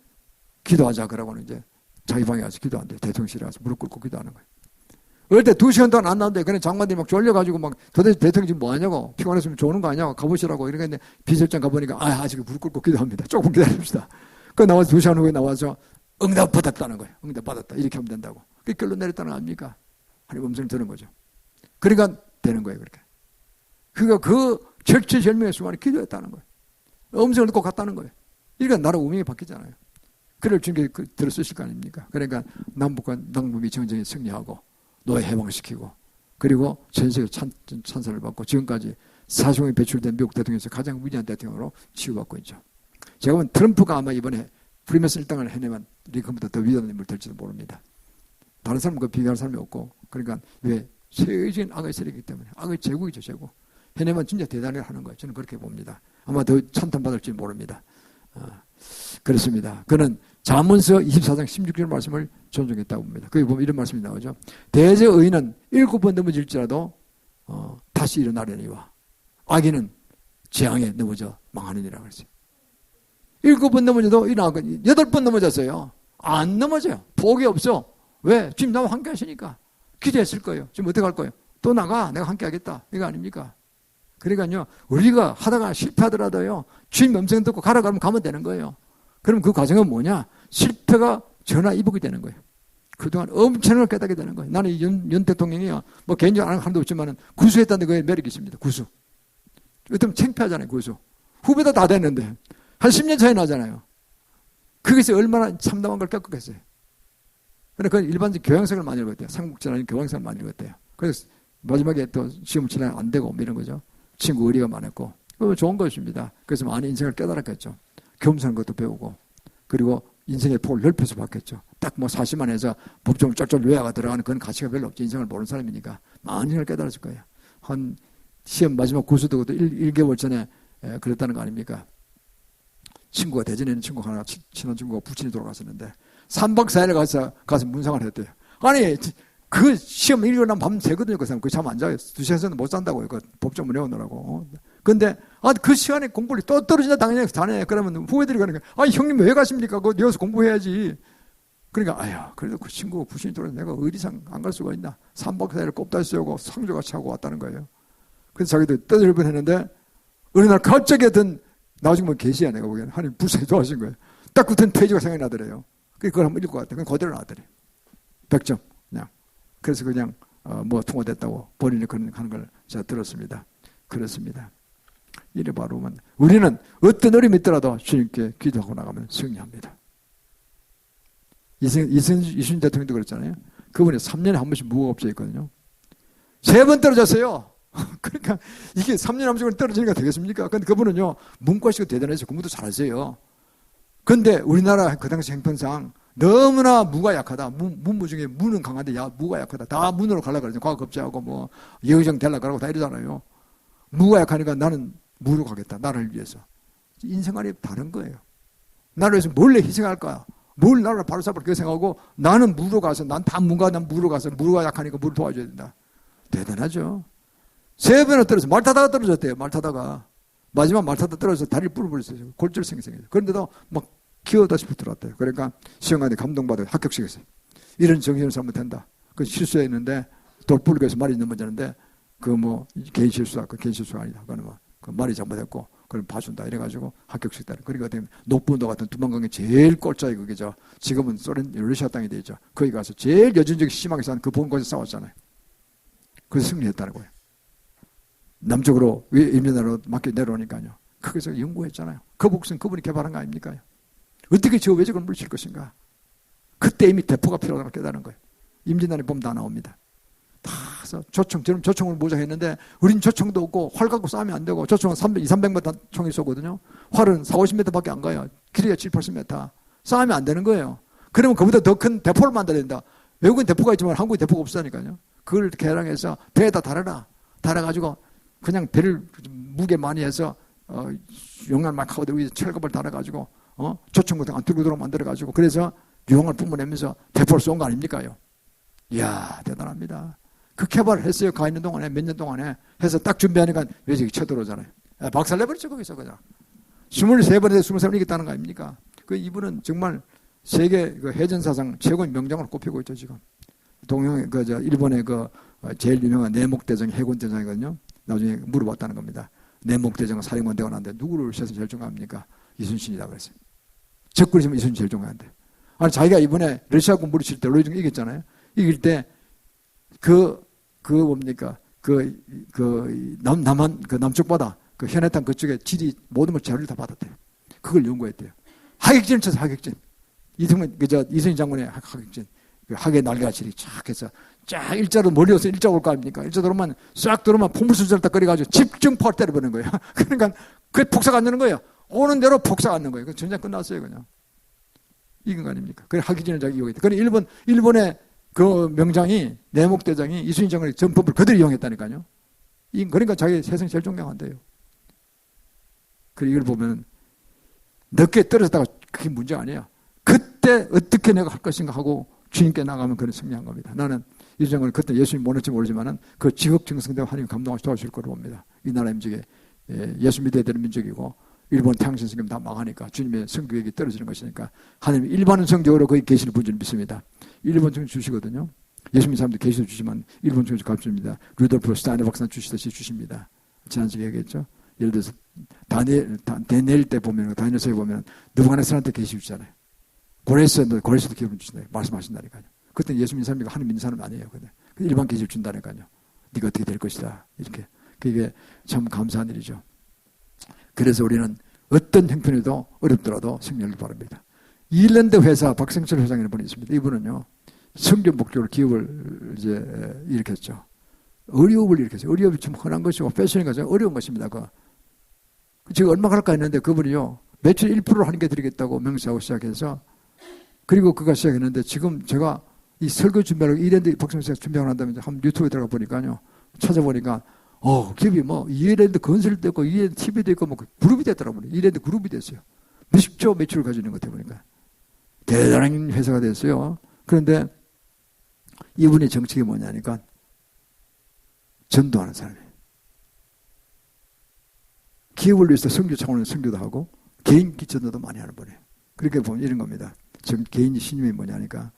기도하자 그러고는 이제 자기 방에 가서 기도 안 돼요. 대통령실에 가서 무릎 꿇고 기도하는 거예요. 어릴 때 2시간 동안 안 나오는데 그냥 장관들이 막 졸려가지고 막 도대체 대통령 지금 뭐 하냐고 피곤했으면 좋은 거 아니냐고 가보시라고 이렇게 했는데 비서장 가보니까 아직 무릎 꿇고 기도합니다. 조금 기다립시다. 그 나와서 2시간 후에 나와서 응답 받았다는 거예요. 응답 받았다. 이렇게 하면 된다고. 그 결론 내렸다는 거 아닙니까? 하나님 음성을 들은 거죠. 그러니까 되는 거예요. 그렇게. 그러니까 그 절체절명의 순간에 기도했다는 거예요. 음성을 듣고 갔다는 거예요. 그러니까 나라 운명이 바뀌잖아요. 그럴 주님께 들어쓰실 거 아닙니까? 그러니까 남북미 정쟁에 승리하고 노예 해방시키고 그리고 전 세계 찬사를 받고 지금까지 40명이 배출된 미국 대통령에서 가장 위대한 대통령으로 치유받고 있죠. 제가 보면 트럼프가 아마 이번에 프리메슨 일당을 해내면 링컨보다 더 위대한 인물이 될지도 모릅니다. 다른 사람은 그 비교할 사람이 없고 그러니까 왜 세계적인 악의 세력이기 때문에 악의 제국이죠. 제국. 해내면 진짜 대단히 하는 거예요. 저는 그렇게 봅니다. 아마 더 찬탄받을지 모릅니다. 그렇습니다. 그는 잠언서 24장 16절 말씀을 존중했다고 봅니다. 거기 보면 이런 말씀이 나오죠. 대저 의인은 7번 넘어질지라도 다시 일어나려니와 악인은 재앙에 넘어져 망하느니라 그랬어요. 7번 넘어져도 일어나고 8번 넘어졌어요. 안 넘어져요. 복이 없어. 왜? 지금 나와 함께 하시니까. 기대했을 거예요. 지금 어떻게 할 거예요? 또 나가. 내가 함께 하겠다. 이거 아닙니까? 그러니까요. 우리가 하다가 실패하더라도요. 주님 음성 듣고 가라 그러면 가면 되는 거예요. 그럼 그 과정은 뭐냐? 실패가 전화위복이 되는 거예요. 그동안 엄청나게 깨닫게 되는 거예요. 나는 윤 대통령이요. 뭐 개인적으로 아는 사람도 없지만 구수했다는 거에 매력이 있습니다. 구수. 어쩌면 창피하잖아요. 구수. 후배도 다 됐는데 한 10년 차이 나잖아요. 거기서 얼마나 참담한 걸 겪었겠어요. 근데 그건 일반적 교양성을 많이 읽었대요. 삼국지나 교양성을 많이 읽었대요. 그래서 마지막에 또 시험을 치려면 안 되고 이런 거죠. 친구 의리가 많았고 좋은 것입니다. 그래서 많은 인생을 깨달았겠죠. 겸손한 것도 배우고 그리고 인생의 폭을 넓혀서 봤겠죠. 딱 뭐 사시만 해서 법정을 쫄쫄 외화가 들어가는 그런 가치가 별로 없죠. 인생을 모르는 사람이니까 많은 인생을 깨달았을 거예요. 한 시험 마지막 고수도 1개월 전에 그랬다는 거 아닙니까? 친구가 대전에 있는 친구 하나 친한 친구가 부친이 돌아갔었는데 3박 4일 가서 문상을 했대요. 아니 그 시험 읽고 나면 밤 새거든요. 그 사람 그 잠 안 자요. 2시간에서는 못 잔다고요. 그 법정 외우느라고. 근데 그 시간에 공부를 또 떨어진다 당연히 자네. 그러면 후배들이 가니까 형님 왜 가십니까? 그거 여기서 공부해야지. 그러니까 그래도 그 친구 부신이 돌아서 내가 의리상 안 갈 수가 있나. 3박 4일을 꼽다 쓰고 상조같이 하고 왔다는 거예요. 그래서 자기도 떠들 뻔했는데 어느 날 갑자기 나중에 뭐 계시야 내가 보기에는 하나님 불쌍히 좋아하신 거예요. 딱 붙은 페이지가 생각이 나더래요. 그걸 한번 읽고 갔대. 그건 그대로 나왔더래. 100점 그냥. 그래서 그냥 뭐 통과됐다고 본인이 그런 하는 걸 제가 들었습니다. 그렇습니다. 이래 바로 보면 우리는 어떤 어려움이 있더라도 주님께 기도하고 나가면 승리합니다. 이순신 대통령도 그랬잖아요. 그분이 3년에 한 번씩 무고업체 있거든요. 3번 떨어졌어요. 그러니까 이게 3년에 한 번씩 떨어지니까 되겠습니까? 근데 그분은요 문과시고 대단해서 공부도 잘하세요. 근데 우리나라 그 당시 형편상 너무나 무가 약하다. 문무 중에 무는 강한데 무가 약하다. 다 문으로 가려고 그러죠. 과학급제하고 뭐 예의정 되려고 그러고 다 이러잖아요. 무가 약하니까 나는 무로 가겠다. 나를 위해서. 인생관이 다른 거예요. 나를 위해서 몰래 희생할 거야. 뭘 나를 바로 잡을 그 생각하고 나는 무로 가서 난 무로 가서 무가 약하니까 무를 도와줘야 된다. 대단하죠. 3번을 떨어져 말 타다가 떨어졌대요. 말 타다가 마지막 말 타다 떨어져서 다리를 부러버렸어요. 골절성이 생겼어요. 그런데도 막 기어다시피 들어왔대요. 그러니까 시험관에 감동받아 합격시켰어요. 이런 정신을 살면 된다. 그 실수했는데 돌부르게서 말이 넘어졌는데 그 뭐 개인 실수다. 그 개인 실수가 아니다. 그거는 뭐 그 말이 잘못했고 그걸 봐준다. 이래가지고 합격시켰다. 그러니까 어떻게 녹분도 같은 두만강의 제일 꼴짜기 그게죠. 지금은 소련 러시아 땅이 되죠. 거기 가서 제일 여전적이 심하게 사는 그 본거에서 싸웠잖아요. 그래서 승리했다는 거예요. 남쪽으로 일면으로 맞게 내려오니까요. 거기서 연구했잖아요. 그 복수는 그분이 개발한 거 아닙니까? 어떻게 저 외적을 물칠 것인가? 그때 이미 대포가 필요하다는 걸 깨달은 거예요. 임진단에 보면 다 나옵니다. 다 해서 저는 조총을 모자했는데 우린 조총도 없고 활 갖고 싸우면 안 되고 조총은 200-300m 총이 쏘거든요. 활은 4-50m밖에 안 가요. 길이가 7-80m. 싸우면 안 되는 거예요. 그러면 그보다 더 큰 대포를 만들어야 된다. 외국은 대포가 있지만 한국에 대포가 없으니까요. 그걸 개량해서 배에다 달아라. 달아가지고 그냥 배를 무게 많이 해서 용량 막 하고 위에 철갑을 달아가지고 조총 같은 거 안 들고 들어 만들어가지고 그래서 유황을 뿜어내면서 대포를 쏜 거 아닙니까요? 이야 대단합니다. 그 개발을 했어요. 가 있는 동안에 몇 년 동안에 해서 딱 준비하니까 외적이 쳐들어오잖아요. 박살내버렸죠 거기서 그냥. 23번에서 20번 이겼다는 거 아닙니까? 그 이분은 정말 세계 그 해전사상 최고의 명장으로 꼽히고 있죠 지금. 동양 일본의 그 제일 유명한 내목대정이 해군대장이거든요. 나중에 물어봤다는 겁니다. 내목대정은 사령관 되고 난데 누구를 세서 제일 존경합니까? 이순신이다 그랬어요. 적군이지만 이순신 제일 존경한대. 아니 자기가 이번에 러시아군 무리칠 때 로이중 이겼잖아요. 이길 때 뭡니까? 남한 그 남쪽 바다 그 현해탄 그쪽에 지리 모든 걸 자료를 다 받았대요. 그걸 연구했대요. 하객진을 쳐서 하객진. 이승희 장군의 하객진. 그 하객 날개가 지리 쫙 해서 쫙 일자로 멀리서 일자 올 거 아닙니까? 일자 들어오면 싹 들어오면 포물수저를 딱 끓여가지고 집중포를 때려버리는 거예요. 그러니까 그게 폭사가 안 되는 거예요. 오는 대로 폭사가 안 되는 거예요. 그 전쟁 끝났어요 그냥. 이건 거 아닙니까? 그래 하객진을 자기 이용했대. 그래 일본의 그 명장이 내목대장이 이순신 장군의 전법을 그대로 이용했다니까요. 그러니까 자기 세상 제일 존경한대요. 그래 이걸 보면 늦게 떨어졌다가 그게 문제가 아니에요. 그때 어떻게 내가 할 것인가 하고 주님께 나가면 그런 승리한 겁니다. 나는 이순신 장군은 그때 예수님 못할지 모르지만은 그 지극정성대로 하나님 감동하시 도와주실 거로 봅니다. 이 나라 민족에 예수 믿어야 되는 민족이고 일본 태양신 성경 다 망하니까 주님의 성교육이 떨어지는 것이니까 하나님이 일반은 성적으로 거기 계시는 분줄 믿습니다. 일본 성경 주시거든요. 예수 믿는 사람들 계시도 주시면 일본 성경 값줍니다. 루돌프 스타이너 박사 주시듯이 주십니다. 지난주에 얘기했죠. 예를 들어서 다니엘 때 보면 다니엘서에 보면 느부갓네살한테 계시 주잖아요. 고레스도 기름 주신다 말씀하신다니까요. 그때 예수 믿는 사람이 하나님 믿는 사람 아니에요. 근데 일반 계시를 준다니까요. 네가 어떻게 될 것이다 이렇게. 그게 참 감사한 일이죠. 그래서 우리는 어떤 형편에도 어렵더라도 승리하길 바랍니다. 이일랜드 회사 박승철 회장이라는 분이 있습니다. 이분은요 성경 목적으로 기업을 이제 일으켰죠. 어려움을 일으켰어요. 어려움이 좀 흔한 것이고 패션인 것은 어려운 것입니다. 지금 얼마 갈까 했는데 그분이요 매출 1%를 하는 게 드리겠다고 명시하고 시작해서 그리고 그가 시작했는데 지금 제가 이 설교 준비하고 이일랜드 박승철 준비하고 난 다음에 한번 유튜브에 들어가 보니까요 찾아보니까 기업이 뭐 이일랜드 건설도 있고 이일랜드 TV도 있고 뭐 그룹이 됐더라고요. 이일랜드 그룹이 됐어요. 몇십 조 매출을 가지고 있는 것 같아 보니까 대단한 회사가 됐어요. 그런데 이분의 정책이 뭐냐니까 전도하는 사람이에요. 기업을 위해서 선교 차원에서 선교도 하고 개인 기전도도 많이 하는 분이에요. 그렇게 보면 이런 겁니다. 지금 개인 신임이 뭐냐니까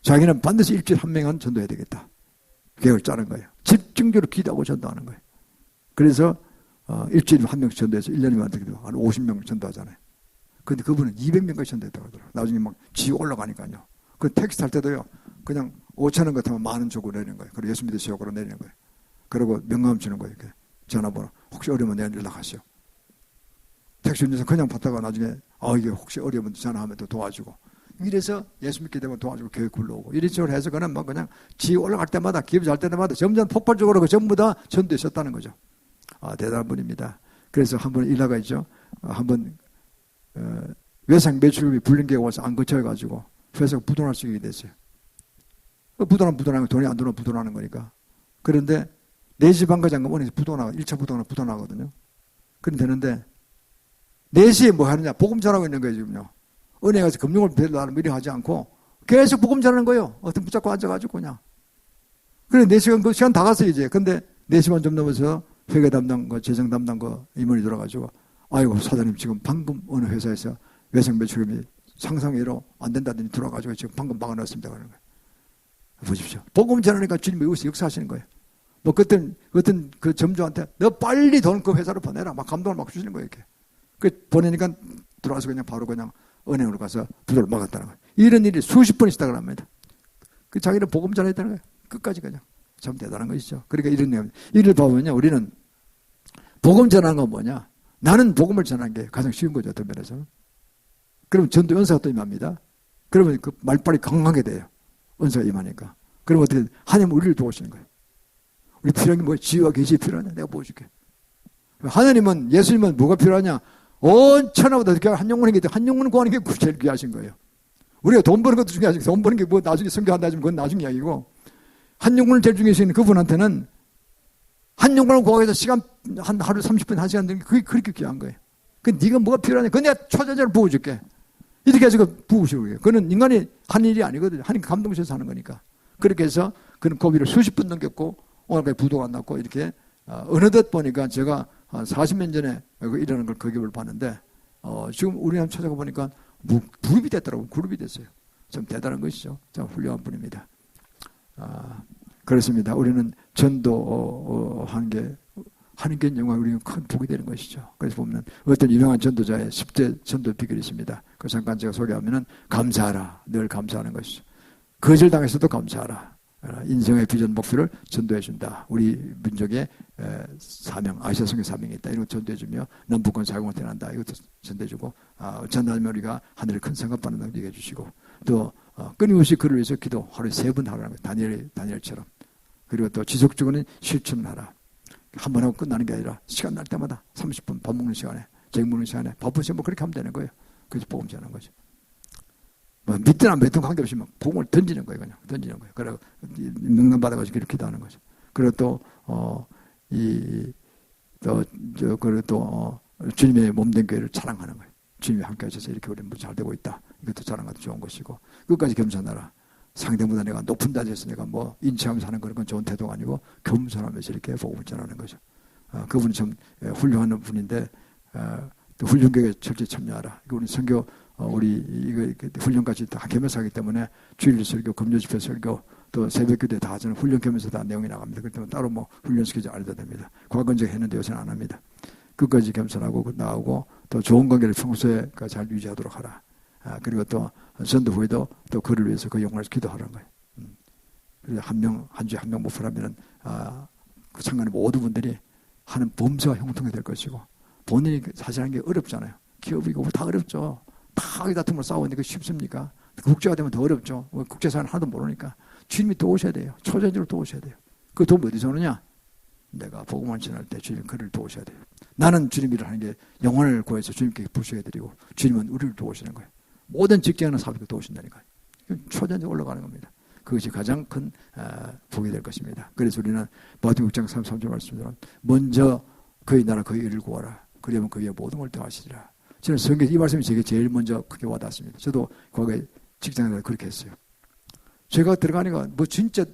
자기는 반드시 일주일에 한 명은 전도해야 되겠다. 계획을 짜는 거예요. 집중적으로 기도하고 전도하는 거예요. 그래서 일주일에 한 명씩 전도해서 1년이면 어떻게 돼요? 한 50명 전도하잖아요. 그런데 그분은 200명까지 전도했다고 하더라고요. 나중에 막 지 올라가니까요. 그 택시 탈 때도요. 그냥 5,000원 같으면 10,000원 주고 내리는 거예요. 그리고 예수 믿으시오. 그러고 내리는 거예요. 그리고 명함 주는 거예요. 이렇게 전화번호. 혹시 어려우면 내가 연락하시오. 택시 운전사 그냥 받다가 나중에 이게 혹시 어려우면 전화하면 또 도와주고. 이래서 예수 믿게 되면 도와주고 교회 굴러오고 이런 식으로 해서 그냥 지 올라갈 때마다 기업이 잘 때마다 점점 폭발적으로 전부 다 전도했었다는 거죠. 대단한 분입니다. 그래서 한번 일화가 있죠. 한번 외상 매출금이 불능계가 와서 안 거쳐가지고 회사가 부도날 수 있게 됐어요. 부도나면 돈이 안 들어오면 부도나는 거니까. 그런데 4시 반까지 안 가면 1차 부도나거든요. 그럼 되는데 4시에 뭐 하느냐? 복음 전하고 있는 거예요 지금요. 은행에 가서 금융을 배달하는 미리 하지 않고 계속 복음 전하는 거예요. 어떤 붙잡고 앉아가지고 그냥. 그래 4시간 그 시간 다 갔어요 이제. 근데 4시간 좀 넘어서 회계 담당 재정 담당 임원이 들어가지고 아이고 사장님 지금 방금 어느 회사에서 외상 매출금이 상상외로 안 된다더니 들어와가지고 지금 방금 막아놨습니다. 그러는 거예요. 보십시오. 복음 전하니까 주님이 여기서 역사하시는 거예요. 뭐 어떤 그 점주한테 너 빨리 돈 그 회사로 보내라. 막 감동을 막 주시는 거예요. 이렇게. 그 보내니까 들어와서 그냥 바로 그냥 은행으로 가서 부도를 막았다는 거예요. 이런 일이 수십 번 있었다고 합니다. 그 자기는 복음 전했다는 거예요. 끝까지 그냥. 참 대단한 것이죠. 그러니까 이런 내용. 이를 봐보면요. 우리는 복음 전하는 건 뭐냐? 나는 복음을 전하는 게 가장 쉬운 거죠. 어떤 면에서는. 그러면 전도 은사가 또 임합니다. 그러면 그 말빨이 강하게 돼요. 은사가 임하니까. 그러면 어떻게 하나님은 우리를 도우시는 거예요. 우리 필요한 게 뭐야? 지혜와 계시 필요하냐? 내가 보여줄게. 하나님은 예수님은 뭐가 필요하냐? 온 천하보다 한 영혼인 게 한 영혼을 구하는 게 제일 귀하신 거예요. 우리가 돈 버는 것도 중요하지. 돈 버는 게 뭐 나중에 성교한다 하지만 그건 나중 이야기고 한 영혼을 제일 중요시하는 그분한테는 한 영혼을 구하기 위해서 시간 한 하루 30분 1시간 드는 게 그게 그렇게 귀한 거예요. 그 네가 뭐가 필요하냐? 그건 내가 초자제를 부어줄게. 이렇게 해서 부으시는 거예요. 그는 인간이 한 일이 아니거든요. 하나님 감동하셔서 하는 거니까. 그렇게 해서 그는 고비를 수십 분 넘겼고 오늘까지 부도가 안 났고 이렇게 어느덧 보니까 제가 한 40년 전에 일어난 걸 그 기업을 봤는데 지금 우리 한번 찾아가 보니까 그룹이 됐더라고요. 그룹이 됐어요. 참 대단한 것이죠. 참 훌륭한 분입니다. 그렇습니다. 우리는 전도하는 게 영광 우리는 큰 복이 되는 것이죠. 그래서 보면 어떤 유명한 전도자의 10대 전도 비결이 있습니다. 그 잠깐 제가 소개하면은 감사하라. 늘 감사하는 것이죠. 거절당했어도 감사하라. 인생의 비전 목표를 전도해준다. 우리 민족의 사명, 아시아성의 사명이 있다. 이런 거 전도해주며 남북권 사용을 대난다. 이것도 전도해주고 전하면 우리가 하늘에 큰 상급 받는다고 얘기해 주시고 또 끊임없이 그를 위해서 기도 하루에 3번 하라는 거예요. 다니엘처럼. 그리고 또 지속적으로는 실천을 하라. 한 번 하고 끝나는 게 아니라 시간 날 때마다 30분 밥 먹는 시간에 저녁 먹는 시간에 바쁘시면 뭐 그렇게 하면 되는 거예요. 그래서 복음 전하는 거죠. 뭐 믿든 안 믿든 관계없이 막 복음을 던지는 거예요. 그냥 던지는 거예요. 그리고 명령 받아가지고 이렇게 기도하는 거죠. 그리고 또 주님의 몸된 교회를 자랑하는 거예요. 주님이 함께 하셔서 이렇게 우리 잘 되고 있다. 이것도 자랑하도 좋은 것이고 끝까지 겸손하라. 상대보다 내가 높은 자리에서 내가 뭐 인치하면서 하는 그런 건 좋은 태도가 아니고 겸손하면서 이렇게 복음을 전하는 거죠. 그분이 참 훌륭한 분인데 또 훈련교회에 철저히 참여하라. 우리 선교 우리 이거 훈련까지 다 겸해서 하기 때문에 주일 설교, 금요 집회 설교, 또 새벽기도에 다 저는 훈련 겸해서 다 내용이 나갑니다. 그렇기 때문에 따로 뭐 훈련시키지 않아도 됩니다. 과거 이제 했는데 요새는 안 합니다. 끝까지 겸손하고 나오고 또 좋은 관계를 평소에 잘 유지하도록 하라. 그리고 또 전도 후에도 또 그를 위해서 그 영광을 기도하라는 거예요. 그래서 한 주에 한 명 목표라면은 그 상관의 모든 분들이 하는 범사와 형통이 될 것이고 본인이 사실 하는 게 어렵잖아요. 기업이고 다 어렵죠. 다 다툼을 싸우는데 그 쉽습니까? 국제화 되면 더 어렵죠. 국제사는 하나도 모르니까 주님이 도우셔야 돼요. 초전적으로 도우셔야 돼요. 그 도움 어디서 오느냐? 내가 복음을 전할 때 주님 그를 도우셔야 돼요. 나는 주님 일을 하는 게 영혼을 구해서 주님께 부셔해드리고 주님은 우리를 도우시는 거예요. 모든 직장하는 사업을 도우신다니까요. 초전적으로 올라가는 겁니다. 그것이 가장 큰 복이 될 것입니다. 그래서 우리는 마태복음 6장 33절 말씀처럼 먼저 그의 나라 그의 일을 구하라. 그러면 그의 모든 걸 더하시리라. 저는 성경 이 말씀이 제게 제일 먼저 크게 와닿습니다. 저도 과거에 직장에서 그렇게 했어요. 제가 들어가니까 뭐 진짜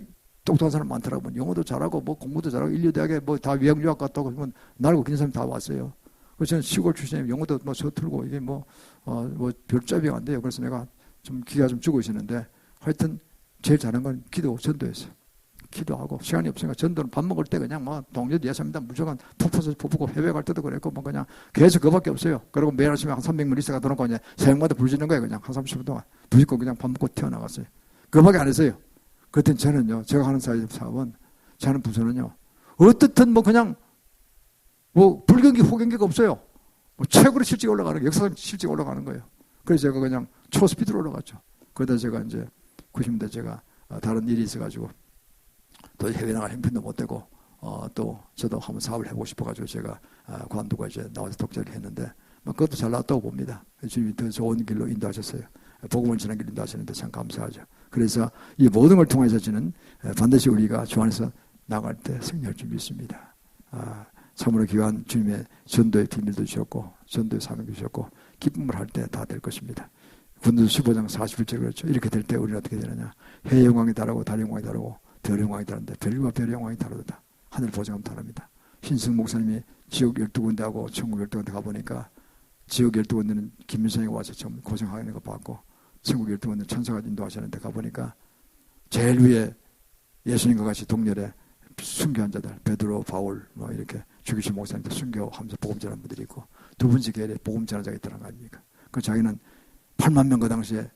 똑똑한 사람 많더라고요. 영어도 잘하고 뭐 공부도 잘하고 인류대학에 뭐 다 유학 갔다 오고 그러면 날고 기는 사람이 다 왔어요. 그래서 저는 시골 출신이면 영어도 뭐 서툴고 이게 뭐 별잡이가 안 돼요. 그래서 내가 좀 기가 좀 주고 있었는데 하여튼 제일 잘한 건 기도, 전도였어요. 기도하고 시간이 없으니까 전도는 밥 먹을 때 그냥 뭐 동료 예사입니다. 무조건 푹 퍼고 해외 갈 때도 그랬고 뭐 그냥 계속 그거밖에 없어요. 그리고 매일 아침에 한 300명 리스가 들어놓고 이제 새벽마다 부르시는 거예요. 그냥 한 30분 동안 부르고 그냥 밥 먹고 튀어나갔어요. 그거밖에 안 했어요. 그땐 저는요, 제가 하는 사업은, 저는 부서는요, 어떻든 뭐 그냥 뭐 불경기 호경기가 없어요. 뭐 최고로 실직 올라가는 거예요. 역사상 실직 올라가는 거예요. 그래서 제가 그냥 초스피드로 올라갔죠. 그러다 제가 이제 90년대 제가 다른 일이 있어가지고 또 해외 나갈 형편도 못 되고 또 저도 한번 사업을 해보고 싶어가지고 제가 관두고 이제 나와서 독자를 했는데 뭐 그것도 잘 나왔다고 봅니다. 주님이 더 좋은 길로 인도하셨어요. 복음을 전하는 길로 인도하시는데 참 감사하죠. 그래서 이 모든 걸 통해서 저는 반드시 우리가 주 안에서 나갈 때 승리할 줄 믿습니다. 참으로 귀한 주님의 전도의 비밀도 주셨고 전도의 사명도 주셨고 기쁨을 할 때 다 될 것입니다. 군도서 15장 41절 그렇죠. 이렇게 될 때 우리는 어떻게 되느냐. 해의 영광이 다르고 달의 영광이 다르고 별의 영광이 다른데 별과 별의 영광이 다르다. 하늘 보정하면 다릅니다. 신승 목사님이 지옥 12군데하고 천국 12군데 가보니까 지옥 12군데는 김민성이 와서 좀 고생하는 거 봤고 천국 12군데 천사가 인도하시는데 가보니까 제일 위에 예수님과 같이 동렬에 순교한 자들 베드로, 바울 뭐 이렇게 죽이신 목사님들 순교하면서 복음 전하는 분들이 있고 두 번째 계열에 복음 전하자가 있더란 거 아닙니까? 그 자기는 8만 명 그 당시에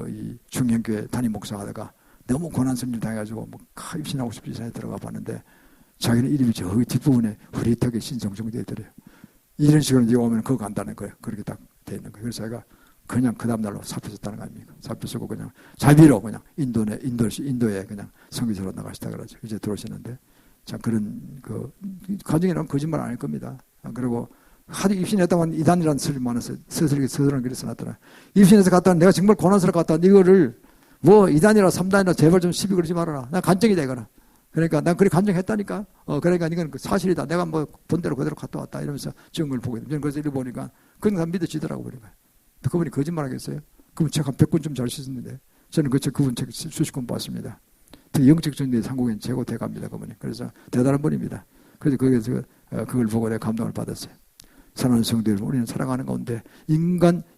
이 중형교회 담임 목사 하다가 너무 고난스러운 일 당해가지고 뭐 입신하고 싶은 이상에 들어가 봤는데 자기는 이름이 저기 뒷부분에 흐릿하게 신성정되어 있더래요. 이런 식으로 이제 오면 그거 간다는 거예요. 그렇게 딱 돼 있는 거예요. 그래서 제가 그냥 그 다음날로 사표 썼다는 거 아닙니까? 사표 쓰고 그냥 자비로 그냥 인도에 그냥 선교사로 나가시다 그러죠. 이제 들어오시는데 자 그런 그 가정이라면 거짓말 안 할 겁니다. 그리고 하도 입신했다만 이단이라는 소리 많았어요. 서술은 그래서 나더라. 입신해서 갔다 내가 정말 고난스럽게 갔다 이거를 뭐 2단이라 3단이라 제발 좀 시비 걸지 말아라. 나 간증이다 이거는. 그러니까 난 그렇게 간증했다니까. 그러니까 이건 사실이다. 내가 뭐 본대로 그대로 갔다 왔다 이러면서 증거를 보게 됩니다. 그래서 이렇게 보니까 그런 사람 믿어지더라고 그러니까. 그분이 거짓말하겠어요? 그분 책 한 100권 좀 잘 쓰셨는데 저는 그분 책 수십 권 봤습니다. 특히 영적 전도의 한국인 최고 대가입니다. 그분이. 그래서 대단한 분입니다. 그래서 거기서 그걸 보고 내가 감동을 받았어요. 사랑하는 성도 여러분, 우리는 살아가는 가운데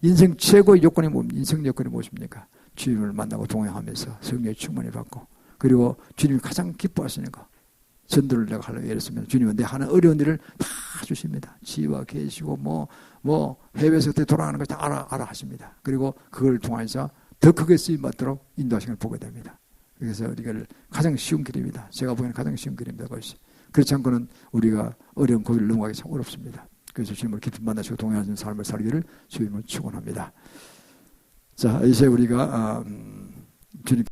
인생 최고의 요건이 뭡니까? 인생 요건이 무엇입니까? 주님을 만나고 동행하면서 성령의 충만을 받고 그리고 주님이 가장 기뻐하시는 거 전도를 내가 하려고 예를 들면 주님은 내 하는 어려운 일을 다 주십니다. 지와 계시고 뭐 해외에서 어떻게 돌아가는 거 다 알아 하십니다. 그리고 그걸 통해서 더 크게 쓰임 받도록 인도하시는 걸 보게 됩니다. 그래서 이걸 가장 쉬운 길입니다. 제가 보기에는 가장 쉬운 길입니다. 그것이. 그렇지 않고는 우리가 어려운 고비를 넘어가기 참 어렵습니다. 그래서 주님을 깊이 만나시고 동행하는 삶을 살기를 주님을 축원합니다. 자, 이제 우리가 주님